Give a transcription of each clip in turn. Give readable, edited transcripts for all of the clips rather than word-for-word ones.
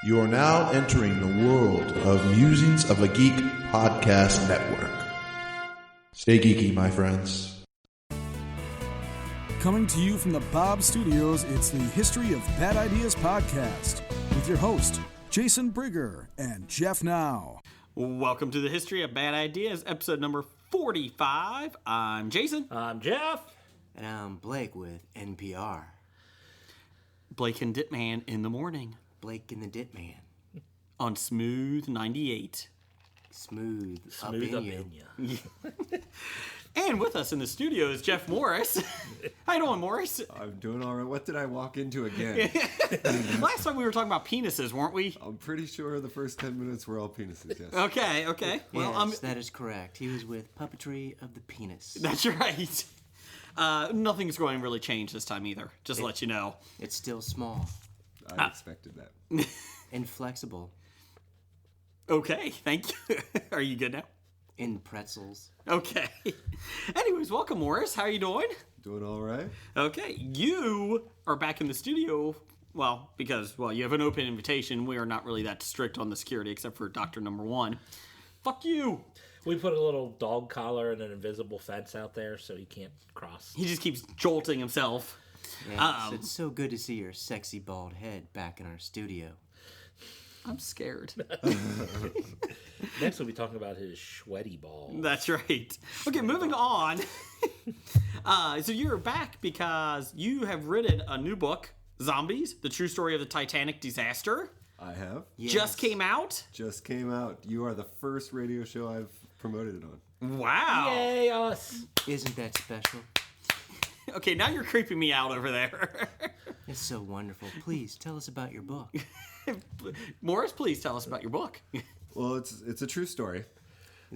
You are now entering the world of Musings of a Geek podcast network. Stay geeky, my friends. Coming to you from the Bob Studios, it's the History of Bad Ideas podcast with your host, Jason Brigger and Jeff Nau. Welcome to the History of Bad Ideas, episode number 45. I'm Jason. I'm Jeff. And I'm Blake with NPR. Blake and Ditman in the morning. Blake and the Dit Man. On Smooth 98. Smooth up Smooth up in in you. ya. And with us in the studio is Jeff Morris. How you doing, Morris? I'm doing all right. What did I walk into again? Last time we were talking about penises, weren't we? I'm pretty sure the first 10 minutes were all penises, yes. Okay. Well, Yes, that is correct. He was with Puppetry of the Penis. that's right. Nothing's going to really change this time either, just to let you know. It's still small I expected that. and flexible Okay, thank you. Are you good now? in pretzels. Okay. Anyways, welcome, Morris. How are you doing? Doing all right? Okay, you are back in the studio. Well, because, you have an open invitation. We are not really that strict on the security, except for Doctor Number One. Fuck you. We put a little dog collar and an invisible fence out there so he can't cross. He just keeps jolting himself. Yes, it's so good to see your sexy bald head back in our studio. I'm scared. Next we'll be talking about his sweaty ball. That's right. Okay, moving on. So you're back because you have written a new book, Zombies, The True Story of the Titanic Disaster. I have. Yes. Just came out. Just came out. You are the first radio show I've promoted it on. Wow. Yay, us! Isn't that special? Okay, now you're creeping me out over there. It's so wonderful. Please tell us about your book. Morris, please tell us about your book. Well, it's a true story.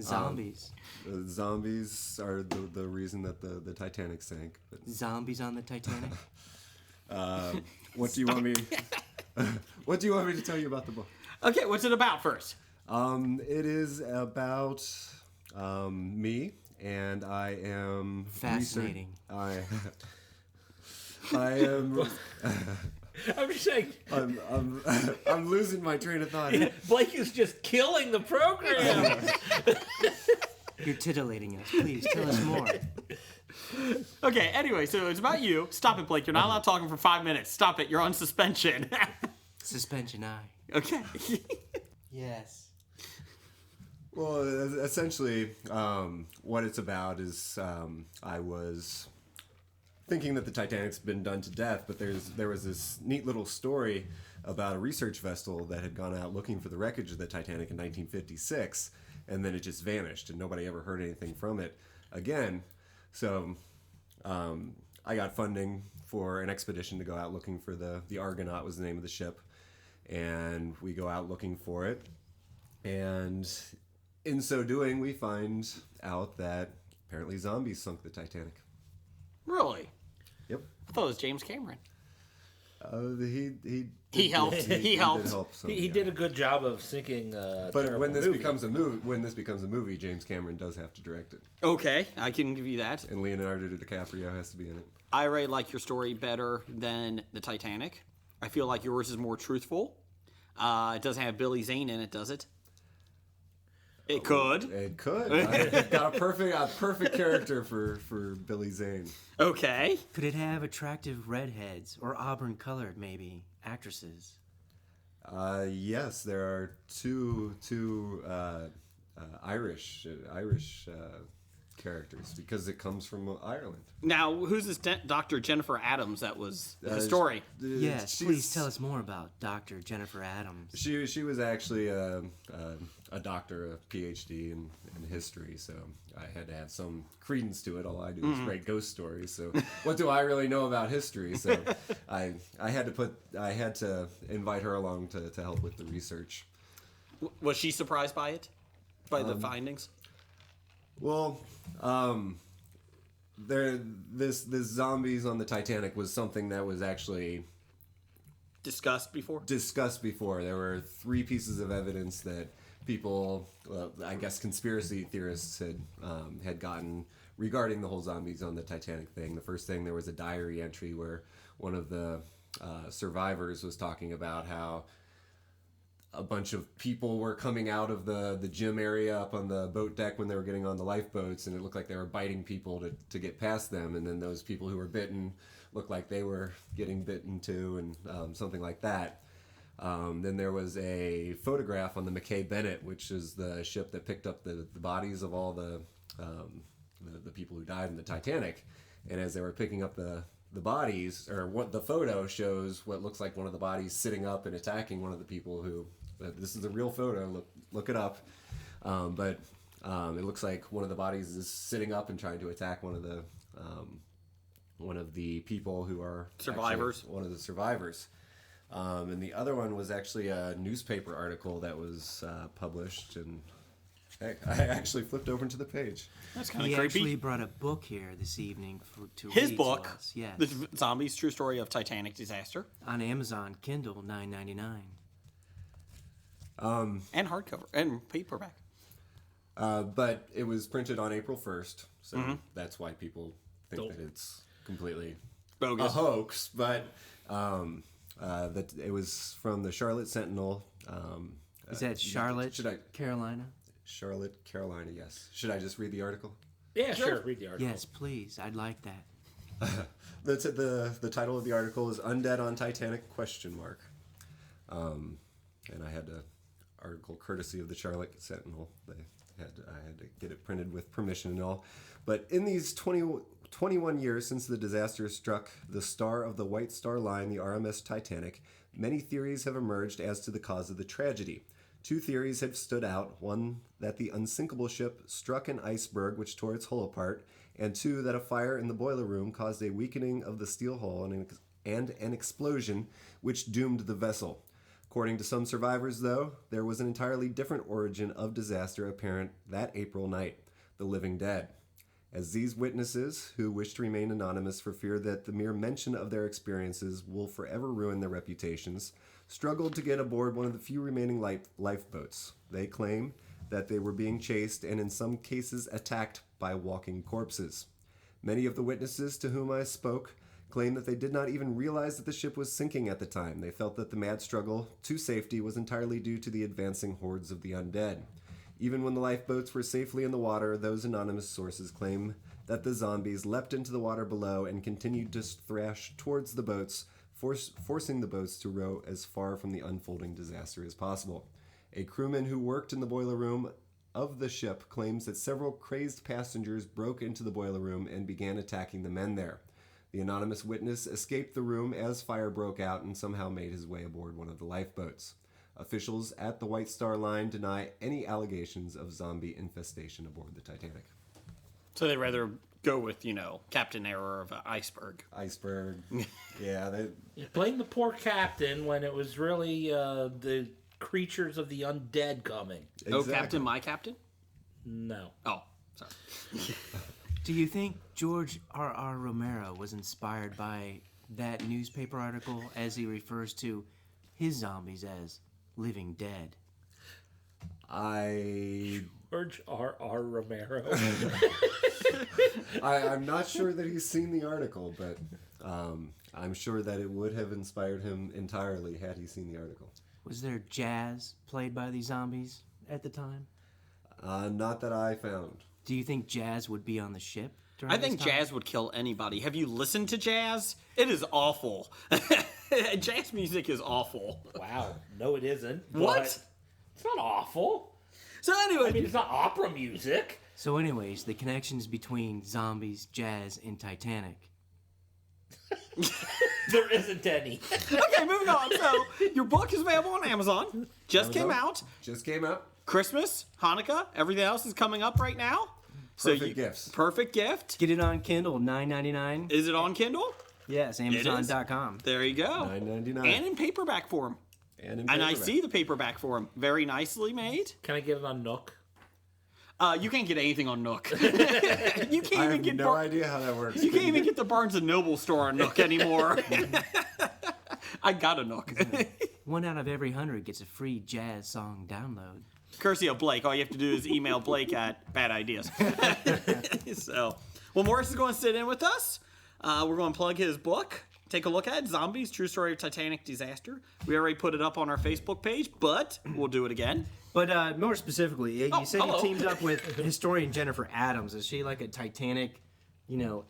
Zombies. Zombies are the reason that the Titanic sank. But, Zombies on the Titanic? what do you want me? What do you want me to tell you about the book? Okay, what's it about first? It is about me, and I am Fascinating. I am. I'm just saying, I'm losing my train of thought. Blake is just killing the program. You're titillating us. Please tell us more. Okay, anyway, so it's about you. Stop it, Blake. You're not allowed talking for 5 minutes. Stop it. You're on suspension. Suspension eye. Okay. Yes. Well, essentially, what it's about is I was thinking that the Titanic's been done to death, but there was this neat little story about a research vessel that had gone out looking for the wreckage of the Titanic in 1956, and then it just vanished, and nobody ever heard anything from it again. So I got funding for an expedition to go out looking for the Argonaut was the name of the ship, and we go out looking for it, and in so doing, we find out that apparently zombies sunk the Titanic. Really? Yep. I thought it was James Cameron. He helped. He helped. did help some, He yeah. did a good job of sinking. But when this movie. becomes a movie, James Cameron does have to direct it, Okay, I can give you that. and Leonardo DiCaprio has to be in it. I really like your story better than the Titanic. I feel like yours is more truthful. It doesn't have Billy Zane in it, does it? It could. It could. I got a perfect character for Billy Zane. Okay. Could it have attractive redheads or auburn-colored, maybe, actresses? Yes, there are two Irish characters because it comes from Ireland. Now, who's this Dr. Jennifer Adams that was the story? Yes, please tell us more about Dr. Jennifer Adams. She was actually a doctor, a PhD in history, so I had to have some credence to it. All I do is write ghost stories. So what do I really know about history? So I had to invite her along to help with the research. Was she surprised by it? By the findings? Well, this zombies on the Titanic was something that was actually Discussed before? discussed before. There were 3 pieces of evidence that people, I guess conspiracy theorists had gotten regarding the whole zombies on the Titanic thing. The first thing, there was a diary entry where one of the survivors was talking about how a bunch of people were coming out of the gym area up on the boat deck when they were getting on the lifeboats, and it looked like they were biting people to get past them, and then those people who were bitten looked like they were getting bitten too, and something like that. Then there was a photograph on the McKay Bennett, which is the ship that picked up the bodies of all the people who died in the Titanic, and as they were picking up the bodies, or what the photo shows, what looks like one of the bodies sitting up and attacking one of the people who. This is a real photo. Look it up. But it looks like one of the bodies is sitting up and trying to attack one of the people who are survivors. One of the survivors. And the other one was actually a newspaper article that was published. And hey, I actually flipped over to the page. That's kind of He creepy. actually brought a book here this evening to His read book, to us. Yes. The Zombies True Story of Titanic Disaster. On Amazon Kindle, $9.99. And hardcover and paperback. But it was printed on April 1st, so that's why people think that it's completely Bogus. a hoax. But that it was from the Charlotte Sentinel. Is that Charlotte, Carolina? Charlotte, Carolina, yes. Should I just read the article? Yeah, sure. Read the article. Yes, please. I'd like that. The title of the article is Undead on Titanic ? And I had an article courtesy of the Charlotte Sentinel. I had to get it printed with permission and all. But in these 21 years since the disaster struck the star of the White Star Line, the RMS Titanic, many theories have emerged as to the cause of the tragedy. 2 theories have stood out. One, that the unsinkable ship struck an iceberg which tore its hull apart, and 2, that a fire in the boiler room caused a weakening of the steel hull and an explosion which doomed the vessel. According to some survivors, though, there was an entirely different origin of disaster apparent that April night, the living dead. As these witnesses, who wish to remain anonymous for fear that the mere mention of their experiences will forever ruin their reputations, struggled to get aboard one of the few remaining lifeboats. They claim that they were being chased and in some cases attacked by walking corpses. Many of the witnesses to whom I spoke claim that they did not even realize that the ship was sinking at the time. They felt that the mad struggle to safety was entirely due to the advancing hordes of the undead. Even when the lifeboats were safely in the water, those anonymous sources claim that the zombies leapt into the water below and continued to thrash towards the boats, forcing the boats to row as far from the unfolding disaster as possible. A crewman who worked in the boiler room of the ship claims that several crazed passengers broke into the boiler room and began attacking the men there. The anonymous witness escaped the room as fire broke out and somehow made his way aboard one of the lifeboats. Officials at the White Star Line deny any allegations of zombie infestation aboard the Titanic. So they'd rather go with, Captain Error of an iceberg. Iceberg. Yeah. Blame the poor captain when it was really the creatures of the undead coming. Exactly. Oh, Captain, my captain? No. Oh, sorry. Do you think George R.R. Romero was inspired by that newspaper article as he refers to his zombies as living dead? George R.R. Romero. I'm not sure that he's seen the article, but I'm sure that it would have inspired him entirely had he seen the article. Was there jazz played by these zombies at the time? Not that I found. Do you think jazz would be on the ship during I think this time? jazz would kill anybody. Have you listened to jazz? It is awful. Jazz music is awful. Wow. No, it isn't. What? But it's not awful. So anyway, I mean, it's not opera music. So anyways, the connections between zombies, jazz, and Titanic. There isn't any. okay, moving on. So your book is available on Amazon. Just came out. Just came out. Christmas, Hanukkah, everything else is coming up right now. Perfect gifts. Perfect gift. Get it on Kindle, $9.99. Is it on Kindle? Yes, Amazon.com. There you go. $9.99. And in paperback form. And I see the paperback form. Very nicely made. Can I get it on Nook? You can't get anything on Nook. You can't I even have get no idea how that works. You can't even get the Barnes & Noble store on Nook anymore. I got a Nook. 1 out of every 100 gets a free jazz song download. Courtesy of Blake. All you have to do is email Blake at Bad Ideas. So, well, Morris is going to sit in with us. We're going to plug his book. take a look at. Zombies, True Story of Titanic Disaster. We already put it up on our Facebook page, but we'll do it again. But more specifically, you said hello. you teamed up with historian Jennifer Adams. Is she like a Titanic,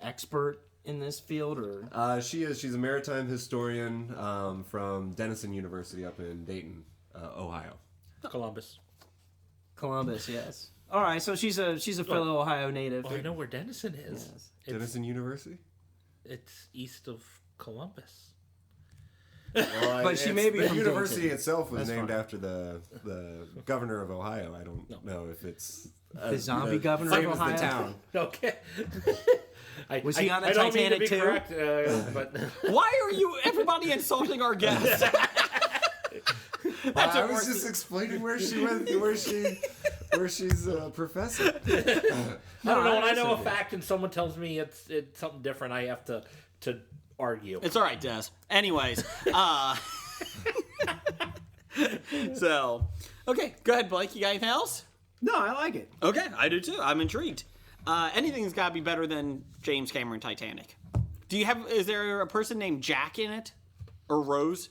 expert in this field, or? She is. She's a maritime historian from Denison University up in Dayton, Ohio. Columbus, yes. All right, so she's a fellow Ohio native. Well, I know where Denison is. Yes. Denison University? It's east of Columbus. Well, But she may be the from university Dayton. itself was That's named fine. after the governor of Ohio. I don't know if it's The zombie governor same of as Ohio? the town. Okay. Was he on the I don't mean to Titanic be too? correct, but Why are you, everybody, insulting our guests? I was just explaining where she went, where she's a professor. I don't know. When I know a fact and someone tells me it's something different, I have to argue. It's all right, Des. Anyways, so, okay, go ahead, Blake. You got anything else? No, I like it. Okay, I do too. I'm intrigued. Anything's got to be better than James Cameron Titanic. Is there a person named Jack in it? Or Rose?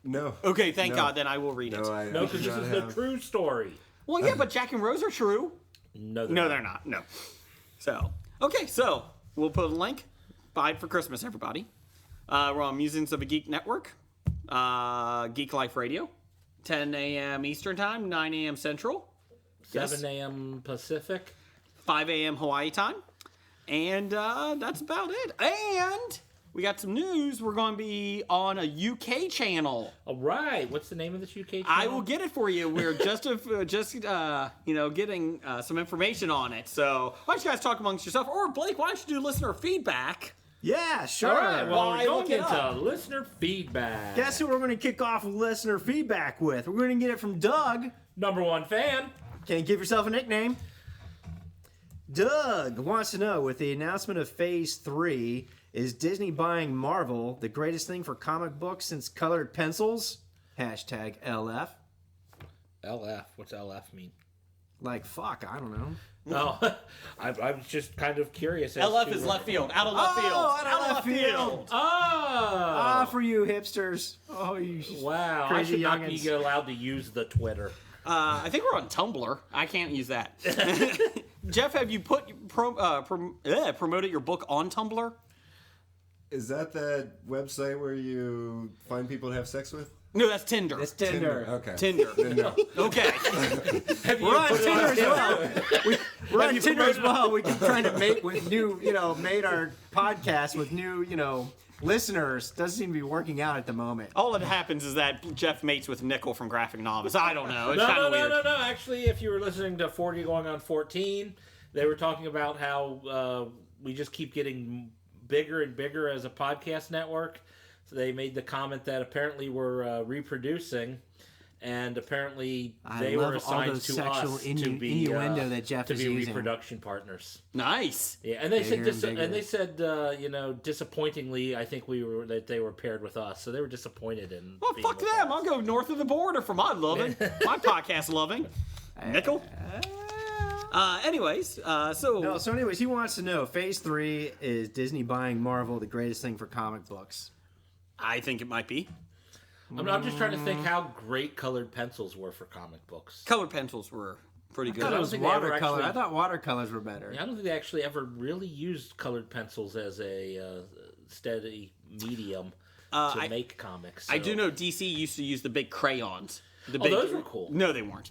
No. Okay, thank No. God, then I will read it. No, because this is the true story. Well, yeah, but Jack and Rose are true. No, They're not. No. So, okay, so we'll put a link. Buy it for Christmas, everybody. We're on Musings of a Geek Network, Geek Life Radio, 10 a.m. Eastern Time, 9 a.m. Central. 7 a.m. Pacific. 5 a.m. Hawaii time. And that's about it. And we got some news. We're going to be on a UK channel. All right. What's the name of this UK channel? I will get it for you. We're just getting some information on it. So why don't you guys talk amongst yourself? Or Blake, why don't you do listener feedback? Yeah, sure. All right. Well, Why we're going look it into up? listener feedback. Guess who we're going to kick off listener feedback with? We're going to get it from Doug. Number one fan. Can you give yourself a nickname? Doug wants to know, with the announcement of Phase 3, is Disney buying Marvel the greatest thing for comic books since colored pencils? Hashtag LF. LF. What's LF mean? Like, fuck, I don't know. No, I was just kind of curious. As LF to is left field. Out of left field. out of left field. Oh! Ah, for you hipsters. Oh, you Wow, I crazy should not youngins. be allowed to use the Twitter. I think we're on Tumblr. I can't use that. Jeff, have you promoted your book on Tumblr? Is that website where you find people to have sex with? No, that's Tinder. It's Tinder. Okay. Tinder. Then no. Okay. We're on Tinder as well. We're on Tinder as well. We keep trying to mate with new, mate our podcast with new, listeners. Doesn't seem to be working out at the moment. All that happens is that Jeff mates with Nickel from Graphic Novice. I don't know. It's kind of weird. No. Actually, if you were listening to 40 going on 14, they were talking about how we just keep getting bigger and bigger as a podcast network. So they made the comment that apparently we're reproducing, and apparently they were assigned to us to be innuendo that Jeff to is be using. reproduction partners. Nice. Yeah, and they Bigger said, and bigger. and they said, disappointingly, I think that they were paired with us, so they were disappointed in. Well, being fuck with them. us. I'll go north of the border for my loving. My podcast loving. Nickel. Anyways, No, so anyways, he wants to know, Phase 3, is Disney buying Marvel the greatest thing for comic books? I think it might be. I'm just trying to think how great colored pencils were for comic books. Colored pencils were pretty I good. thought it was think they ever watercolor. actually- I thought watercolors were better. I don't think they actually ever really used colored pencils as a steady medium to make comics. I so- do know DC used to use the big crayons. those were cool. No, they weren't.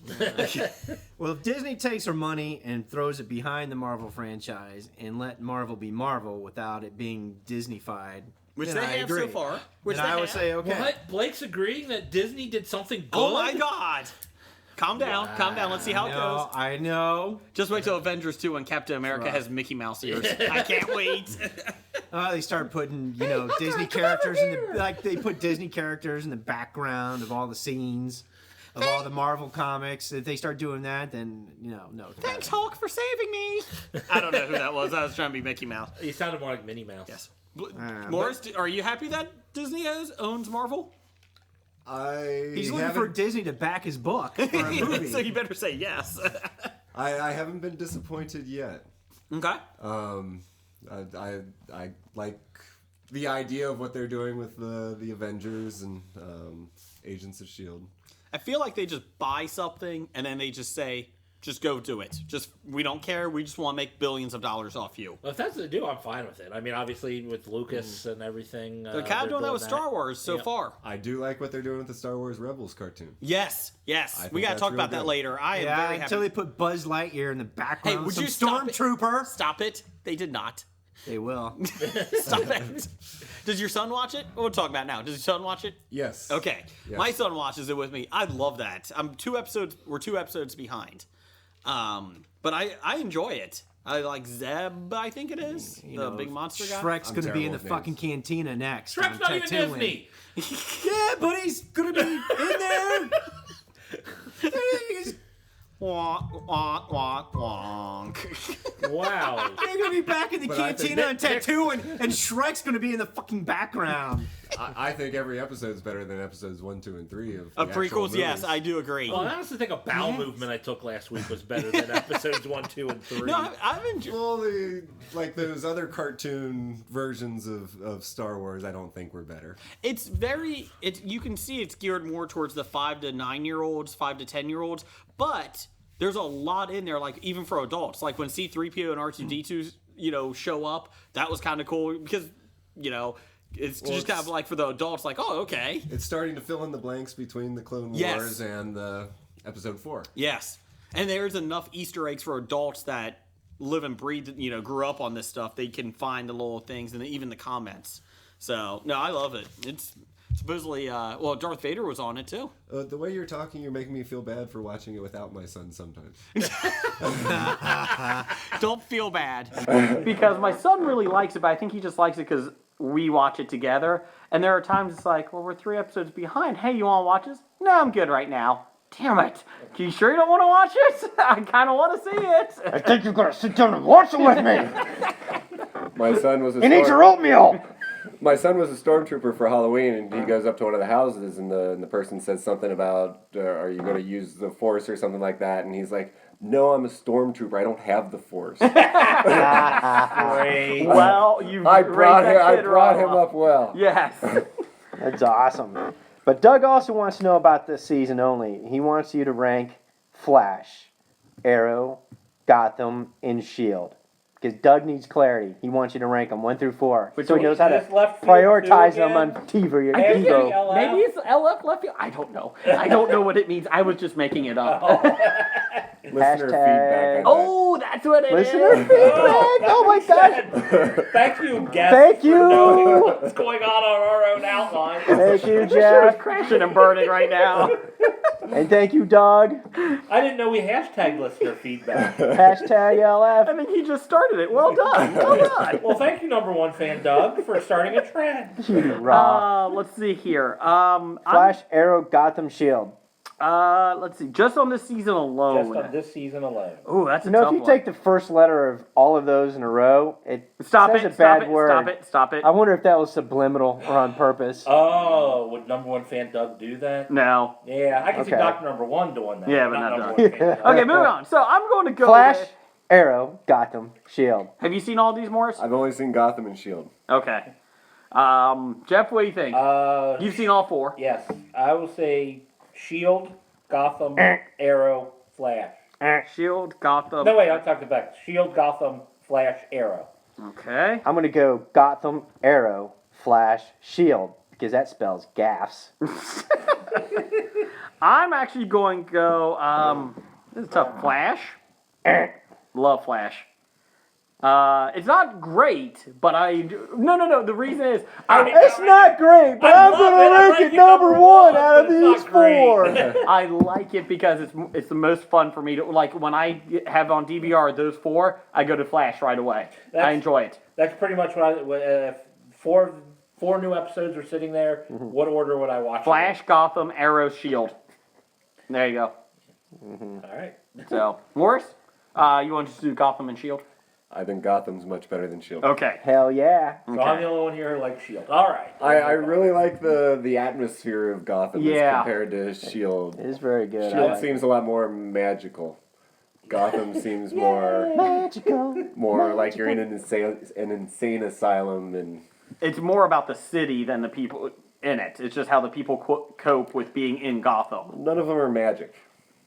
Well, if Disney takes her money and throws it behind the Marvel franchise and let Marvel be Marvel without it being Disney-fied, Which then they I have agree. so far. Which Then they I would have. say, okay. What? Blake's agreeing that Disney did something good? Oh my God! Calm down, calm down. Let's see how it goes. I know. Just wait till Avengers 2 when Captain America has Mickey Mouse ears. I can't wait. They start putting, Disney characters they put Disney characters in the background of all the scenes of all the Marvel comics. If they start doing that, then no. Thanks, Hulk, for saving me. I don't know who that was. I was trying to be Mickey Mouse. You sounded more like Minnie Mouse. Yes. Morris, are you happy that Disney owns Marvel? He's looking for Disney to back his book for a movie. So you better say yes. I haven't been disappointed yet. Okay. I like the idea of what they're doing with the Avengers and Agents of S.H.I.E.L.D. I feel like they just buy something and then they just say, just go do it. We don't care. We just want to make billions of dollars off you. Well, if that's what they do, I'm fine with it. I mean, obviously, with Lucas and everything. They're kind of doing that with Star Wars so far. I do like what they're doing with the Star Wars Rebels cartoon. Yes. We got to talk about that later. I am very happy. Until they put Buzz Lightyear in the background. Hey, would some you stop stormtrooper? Stop it. They did not. They will. Stop it. Does your son watch it? We'll talk about it now. Does your son watch it? Yes. Okay. Yes. My son watches it with me. I love that. We're 2 episodes behind. But I enjoy it. I like Zeb, I think it is. The big monster guy. Shrek's going to be in the fucking cantina next. Shrek's not even Disney. Yeah, but he's going to be in there. Wonk, wonk, wonk, wonk. Wow. They're going to be back in the cantina on Tatooine, and Shrek's going to be in the fucking background. I think every episode is better than episodes 1, 2, and 3 of Of the prequels, actual yes, movies. I do agree. Well, I honestly think a bowel movement I took last week was better than episodes 1, 2, and 3. No, I've enjoyed. Well, like those other cartoon versions of Star Wars, I don't think were better. You can see it's geared more towards the 5 to 9-year-olds, 5 to 10-year-olds, but there's a lot in there, like even for adults. Like when C-3PO and R2-D2, show up, that was kind of cool because, it's just kind of like for the adults, like, oh, okay. It's starting to fill in the blanks between the Clone Yes. Wars and Episode 4. Yes. And there's enough Easter eggs for adults that live and breathe, grew up on this stuff. They can find the little things and even the comments. So, no, I love it. It's supposedly, Darth Vader was on it too. The way you're talking, you're making me feel bad for watching it without my son sometimes. Don't feel bad. Because my son really likes it, but I think he just likes it because we watch it together. And there are times it's like, well, we're 3 episodes behind. Hey, you want to watch this? No, I'm good right now. Damn it. Are you sure you don't want to watch it? I kind of want to see it. I think you're gonna sit down and watch it with me. My son was a And eat your oatmeal. My son was a stormtrooper for Halloween, and he goes up to one of the houses, and the person says something about, are you going to use the Force or something like that? And he's like, no, I'm a stormtrooper. I don't have the Force. Well, I brought him up well. Yes. That's awesome. But Doug also wants to know about this season only. He wants you to rank Flash, Arrow, Gotham, and S.H.I.E.L.D. Because Doug needs clarity. He wants you to rank them 1 through 4. So he knows how to prioritize them on TV. Maybe it's LF left field. I don't know. I don't know what it means. I was just making it up. Listener feedback. Oh, that's what it is. Listener feedback. Oh my gosh. Thank you, guest. Thank you. For knowing what's going on our own outline. Thank you, It's Jeff. crashing and burning right now. And thank you, Doug. I didn't know we hashtag listener feedback. Hashtag LF. I think he just started it. Well done. Well done. Well, thank you, number 1 fan Doug, for starting a trend. You rock. Let's see here. Flash, Arrow, Gotham, S.H.I.E.L.D. Let's see. Just on this season alone. Just on this season alone. Oh, that's a You know, tough if you one. take the first letter of all of those in a row, it says a bad word. Stop it. I wonder if that was subliminal or on purpose. Oh, would number 1 fan Doug do that? No. Yeah, I can see Okay. Dr. Number 1 doing that. Yeah, but not number Doug. 1 fan Doug. Okay, moving on. So I'm going to go Flash, with... Arrow, Gotham, S.H.I.E.L.D. Have you seen all these, Morris? I've only seen Gotham and S.H.I.E.L.D. Okay. Jeff, what do you think? You've seen all 4. Yes, I will say S.H.I.E.L.D., Gotham, Arrow, Flash. S.H.I.E.L.D., Gotham. No, wait, I'll talk back. S.H.I.E.L.D., Gotham, Flash, Arrow. Okay. I'm going to go Gotham, Arrow, Flash, S.H.I.E.L.D. because that spells gaffs. I'm actually going to go, this is tough. Flash. Love Flash. It's not great, but No, the reason is... It's not great, but I'm going to rank it number 1 out of these 4. I like it because it's the most fun for me to... Like, when I have on DVR those 4, I go to Flash right away. I enjoy it. That's pretty much what if 4 new episodes are sitting there, what order would I watch? Flash, Gotham, Arrow, S.H.I.E.L.D. There you go. All right. So, Morris, you want to do Gotham and S.H.I.E.L.D.? I think Gotham's much better than S.H.I.E.L.D. Okay. Hell yeah. So I'm the only one here who likes S.H.I.E.L.D. All right. I really like the atmosphere of Gotham as Yeah. compared to S.H.I.E.L.D. It is very good. S.H.I.E.L.D. seems a lot more magical. Gotham seems more Magical. like you're in an insane asylum and It's more about the city than the people in it. It's just how the people cope with being in Gotham. None of them are magic.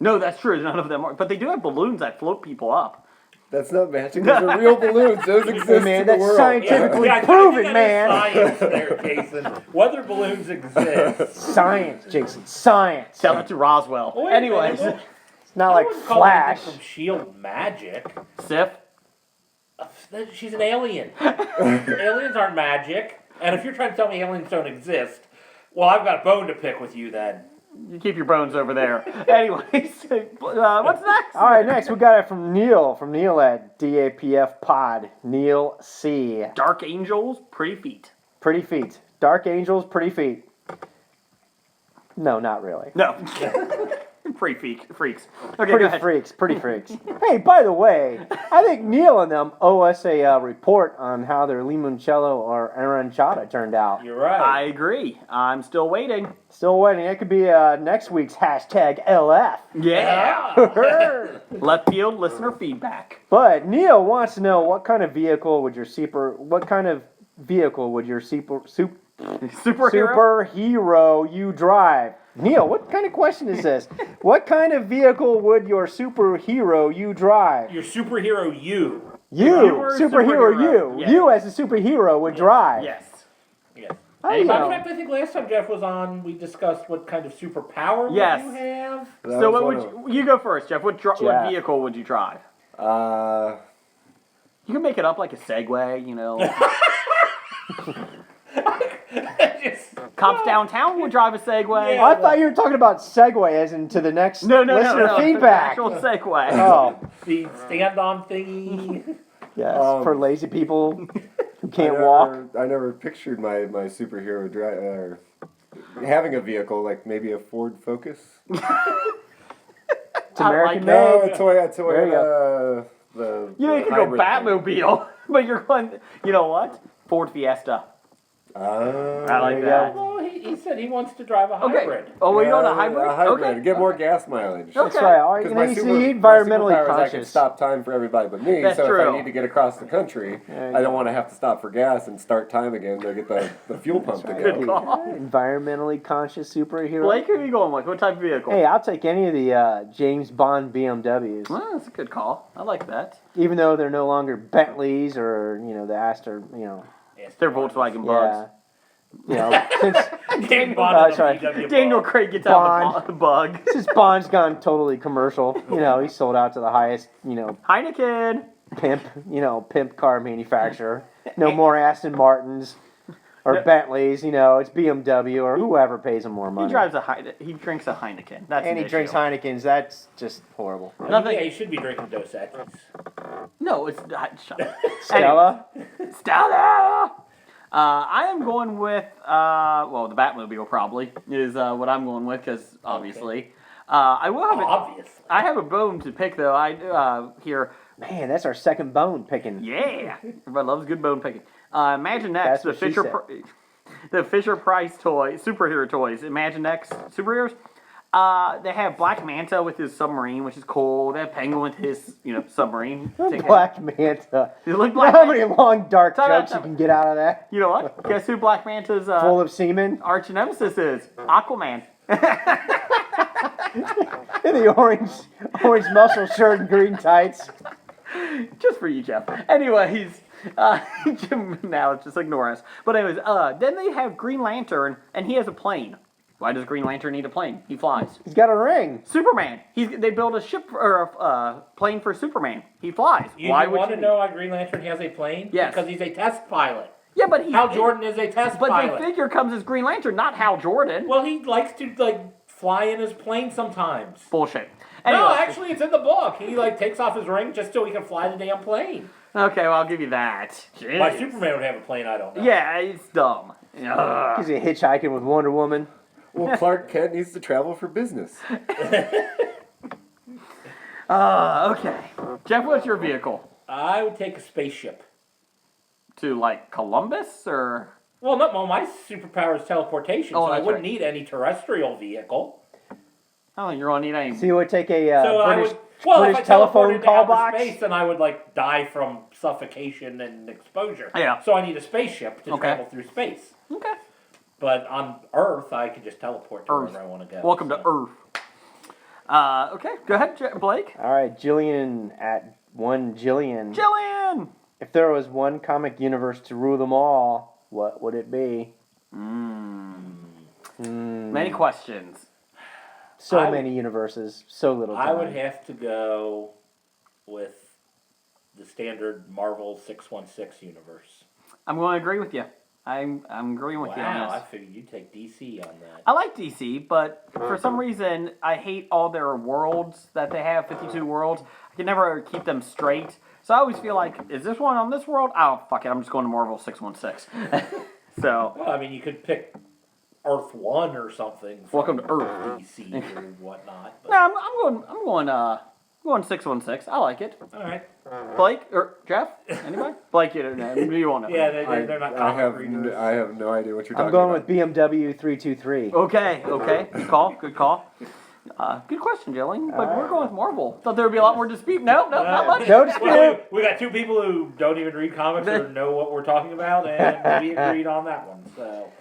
No, that's true. None of them are. But they do have balloons that float people up. That's not magic. Those are real balloons. Those exist man, in the that's world. scientifically I think proven, that is man. Science there, Jason. Whether balloons exist. Science, Jason. Science. Tell it to Roswell. Wait a Anyways, minute. It's not I like wouldn't call Flash. anything from S.H.I.E.L.D. magic. Sif. She's an alien. Aliens aren't magic. And if you're trying to tell me aliens don't exist, well, I've got a bone to pick with you then. You keep your bones over there. Anyways, what's next? All right, next we got it from Neil at DAPF Pod. Neil C. Dark Angels, Pretty Feet. Pretty feet. Dark Angels, pretty feet. No, not really. No. Pretty freaks. Okay, go Pretty ahead. freaks, pretty freaks. Hey, by the way, I think Neil and them owe us a report on how their limoncello or arancetta turned out. You're right. I agree. I'm still waiting. Still waiting. That could be next week's hashtag LF. Yeah. Left field listener feedback. But Neil wants to know what kind of vehicle would your superhero you drive? Neil, what kind of question is this? What kind of vehicle would your superhero you drive? Your superhero you. You, superhero you. Yes. You as a superhero would drive. Yes. Yes. How do In you know? fact, I think last time Jeff was on, we discussed what kind of superpower Yes. would you have. So what would you go first, Jeff? What Jeff. vehicle would you drive? You can make it up like a Segway, you know. Cops downtown would drive a Segway. I thought you were talking about Segway as into the next listener feedback. Actual Segway. Oh, The stand-on thingy. yes, for lazy people who can't walk. I never pictured my superhero having a vehicle, like maybe a Ford Focus. It's I American like No, made. a Toyota. There you You know, you could go Batmobile, but you're going, you know what? Ford Fiesta. I like you that. Well, he said he wants to drive a Okay. hybrid. Oh, we going a hybrid? A hybrid. Okay. Get more gas mileage. That's Okay. right. All right, Because you my know, super, he's my environmentally superpower is I can conscious. stop time for everybody but me. That's so if true. I need to get across the country, I don't want to have to stop for gas and start time again to get the fuel pump to Good go. call. Environmentally conscious superhero. Blake, who are you going with? What type of vehicle? Hey, I'll take any of the James Bond BMWs, Well, that's a good call. I like that. even though they're no longer Bentleys or the Astor. They're Volkswagen Bugs. Yeah. Since James Bond sorry. VW Daniel Bug. Craig gets out Bond. the bug. Bond's gone totally commercial, he sold out to the highest, Heineken. pimp car manufacturer. No more Aston Martins or Bentleys. It's BMW or whoever pays him more money. He drinks a Heineken. That's And an he drinks issue. Heinekens. That's just horrible. Nothing. Yeah, you should be drinking Dos Equis. No, it's not. Stella. Stella. I am going with the Batmobile probably is what I'm going with because obviously I will have Obvious. I have a bone to pick though. I here. Man, that's our second bone picking. Yeah, everybody loves good bone picking. Imagine Next, That's what she said. The Fisher Price toy superhero toys. Imagine Next superheroes. They have Black Manta with his submarine, which is cool. They have Penguin with his, submarine. Black Manta. You look You know Black how Manta. many long dark Time out, jokes you time can get out of that? You know what? Guess who Black Manta's Full of semen. arch nemesis is? Aquaman. In the orange muscle shirt and green tights. Just for you, Jeff. Anyways, now just ignore us. But anyways, then they have Green Lantern, and he has a plane. Why does Green Lantern need a plane? He flies. He's got a ring. Superman. They build a ship or a plane for Superman. He flies. You Why want to you know why Green Lantern has a plane? Yes. Because he's a test pilot. Yeah, but Hal Jordan is a test But pilot. the figure comes as Green Lantern, not Hal Jordan. Well, he likes to fly in his plane sometimes. Bullshit. No, Anyway. actually, it's in the book. He takes off his ring just so he can fly the damn plane. Okay, well, I'll give you that. Why Jeez. Superman would have a plane, I don't know. Yeah, it's dumb. Ugh. He's hitchhiking with Wonder Woman. Well, Clark Kent needs to travel for business. Okay. Jeff, what's your vehicle? I would take a spaceship. To, Columbus, or? Well, my superpower is teleportation, Oh, so I that's wouldn't right. need any terrestrial vehicle. I don't think you're gonna need any. So you would take a So I British, would, well, if I British telephone teleported to call outer box. space, then I would like die from suffocation and exposure. Yeah. So I need a spaceship to Okay. travel through space. Okay. But on Earth, I can just teleport to Earth. wherever I want to go. Welcome to so. Earth. Okay, go ahead, Blake. All right, Jillian at one Jillian. Jillian. If there was one comic universe to rule them all, what would it be? Many questions. So many universes, so little time. I would have to go with the standard Marvel 616 universe. I'm going to agree with you. I'm agreeing with you on Wow, I this. figured you'd take DC on that. I like DC, but for some reason, I hate all their worlds that they have, 52 worlds. I can never keep them straight. So I always feel like, is this one on this world? Oh, fuck it, I'm just going to Marvel 616. So, Well, I mean, you could pick Earth 1 or something. Welcome from to Earth. DC or whatnot. But, no, I'm going 616. I like it. all right. Blake or Jeff? Anybody? Blake, you don't know. You won't know. Yeah, they're not comic readers. I have no idea what you're I'm talking going about. with BMW 323. Okay. Good call. Good question, Jillian. But we're going with Marvel. Thought there would be a lot more dispute. No, not much. No dispute. Well, we got two people who don't even read comics or know what we're talking about, and we agreed on that one. So,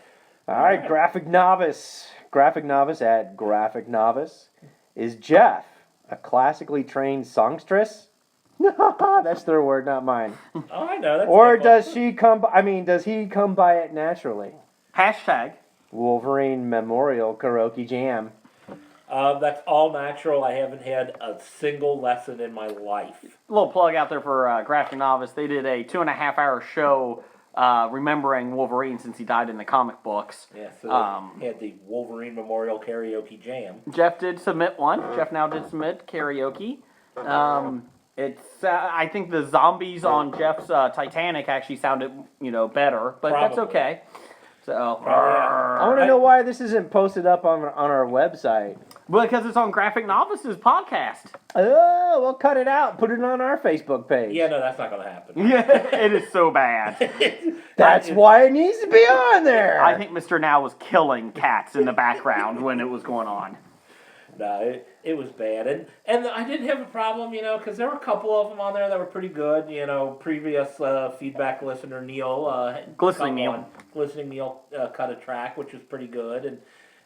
All right, Graphic Novice. Graphic Novice at Graphic Novice. Is Jeff a classically trained songstress? That's their word, not mine. oh, I know. That's Or Nickel. does he come by it naturally? Hashtag. Wolverine Memorial Karaoke Jam. That's all natural. I haven't had a single lesson in my life. Little plug out there for Graphic Novice. They did a 2.5-hour show remembering Wolverine since he died in the comic books. Yeah, so they had the Wolverine Memorial Karaoke Jam. Jeff did submit one. Jeff now did submit karaoke. I think the zombies on Jeff's Titanic actually sounded, better, but that's Probably. okay. So, I want to know why this isn't posted up on our website. because it's on Graphic Novice's podcast. Oh, well, cut it out. Put it on our Facebook page. Yeah, no, that's not going to happen. Yeah, it is so bad. That's why it needs to be on there. I think Mr. Now was killing cats in the background when it was going on. No, it was bad. And I didn't have a problem, because there were a couple of them on there that were pretty good. Previous feedback listener, Neil. Glistening Neil. Glistening Neil cut a track, which was pretty good.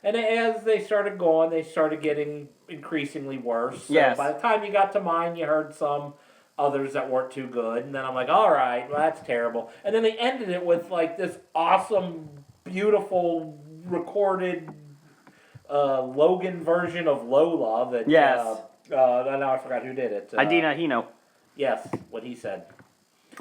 And as they started going, they started getting increasingly worse. So Yes. by the time you got to mine, you heard some others that weren't too good. And then I'm like, all right, well, that's terrible. And then they ended it with, like, this awesome, beautiful, recorded Logan version of Lola that Yes. now I forgot who did it. Idina Hino. Yes, what he said.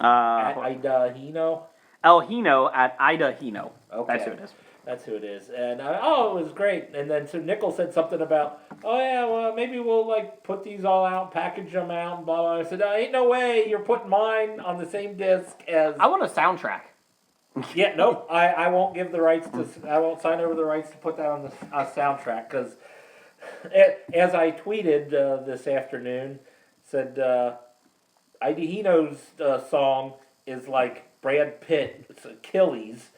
At Ida Hino. El Hino at Ida Hino. Okay. That's who it is. That's who it is. And it was great. And then so Nickel said something about, oh yeah, well maybe we'll like put these all out, package them out, and blah blah. I said, ain't no way you're putting mine on the same disc as. I want a soundtrack. Yeah, nope. I won't give the rights to. I won't sign over the rights to put that on the soundtrack because, as I tweeted this afternoon, said Ida Hino's song is like Brad Pitt's Achilles,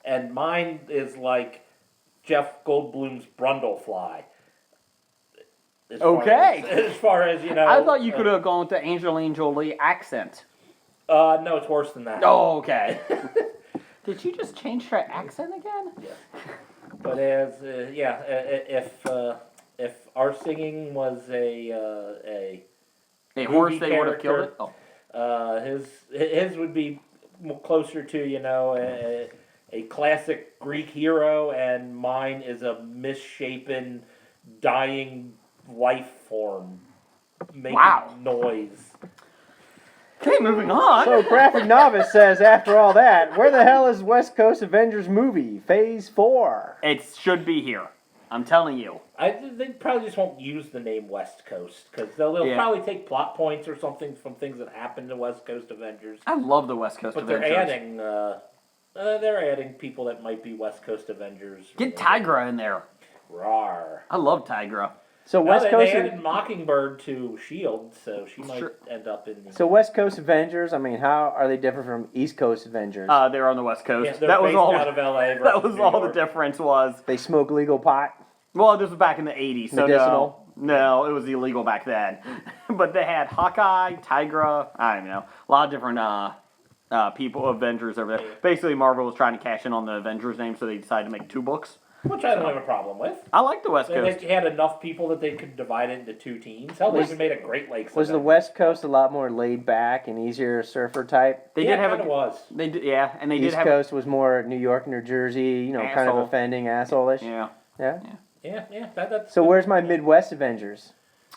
and mine is like Jeff Goldblum's Brundlefly. Okay. As far as I thought you could have gone with the Angelina Jolie accent. No, it's worse than that. Oh, okay. Did you just change her accent again? Yeah. But as if our singing was a horse, movie they would have killed it. character, Oh. his would be closer to a classic Greek hero, and mine is a misshapen, dying life form making noise. Okay, moving on. So Graphic Novice says, after all that, where the hell is West Coast Avengers movie, Phase 4? It should be here. I'm telling you. They probably just won't use the name West Coast because they'll probably take plot points or something from things that happened to West Coast Avengers. I love the West Coast But Avengers. they're adding people that might be West Coast Avengers. Get Tigra in there. Rawr. I love Tigra. So West They Coast. added Mockingbird to S.H.I.E.L.D., so she might end up in the... So West Coast Avengers. I mean, how are they different from East Coast Avengers? They're on the West Coast. Yeah, they're that was based all. out of L.A. That was versus all New the York. difference was. They smoke legal pot. Well, this was back in the 80s. So Medicinal? No, it was illegal back then. But they had Hawkeye, Tigra, I don't know, a lot of different people, Avengers over there. Basically, Marvel was trying to cash in on the Avengers name, so they decided to make 2 books. Which I don't have a problem with. I like the West Coast. They had enough people that they could divide it into 2 teams. Hell, they even made a Great Lakes. Was the West Coast a lot more laid back and easier surfer type? They Yeah, did have it kinda was. They did, yeah, and they did East have Coast was more New York, New Jersey, kind of Asshole. offending, asshole-ish. Yeah. Yeah? Yeah. That's So where's my Midwest Avengers?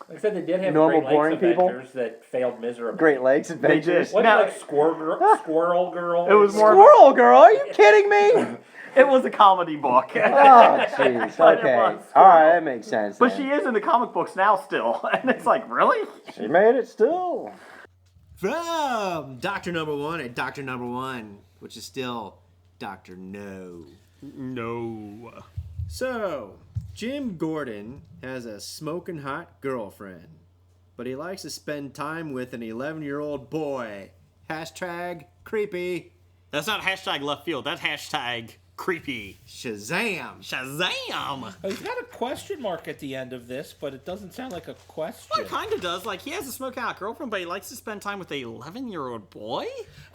like I said, they did have Normal, Great Lakes boring people? Avengers that failed miserably. Great Lakes Adventures. Wasn't Now- it like Squirrel Girl? It was more. Squirrel Girl, are you kidding me? It was a comedy book. Oh, jeez. But it Okay. was. All right, that makes sense. But then. she is in the comic books now still, and it's like, really? She made it still. From Dr. Number One and Dr. Number One, which is still Dr. No. No. So, Jim Gordon has a smoking hot girlfriend, but he likes to spend time with an 11-year-old boy. Hashtag creepy. That's not hashtag left field. That's hashtag creepy. Shazam. Shazam! He's got a question mark at the end of this, but it doesn't sound like a question. Well, it kind of does. Like, he has a smoking hot girlfriend, but he likes to spend time with a 11-year-old boy?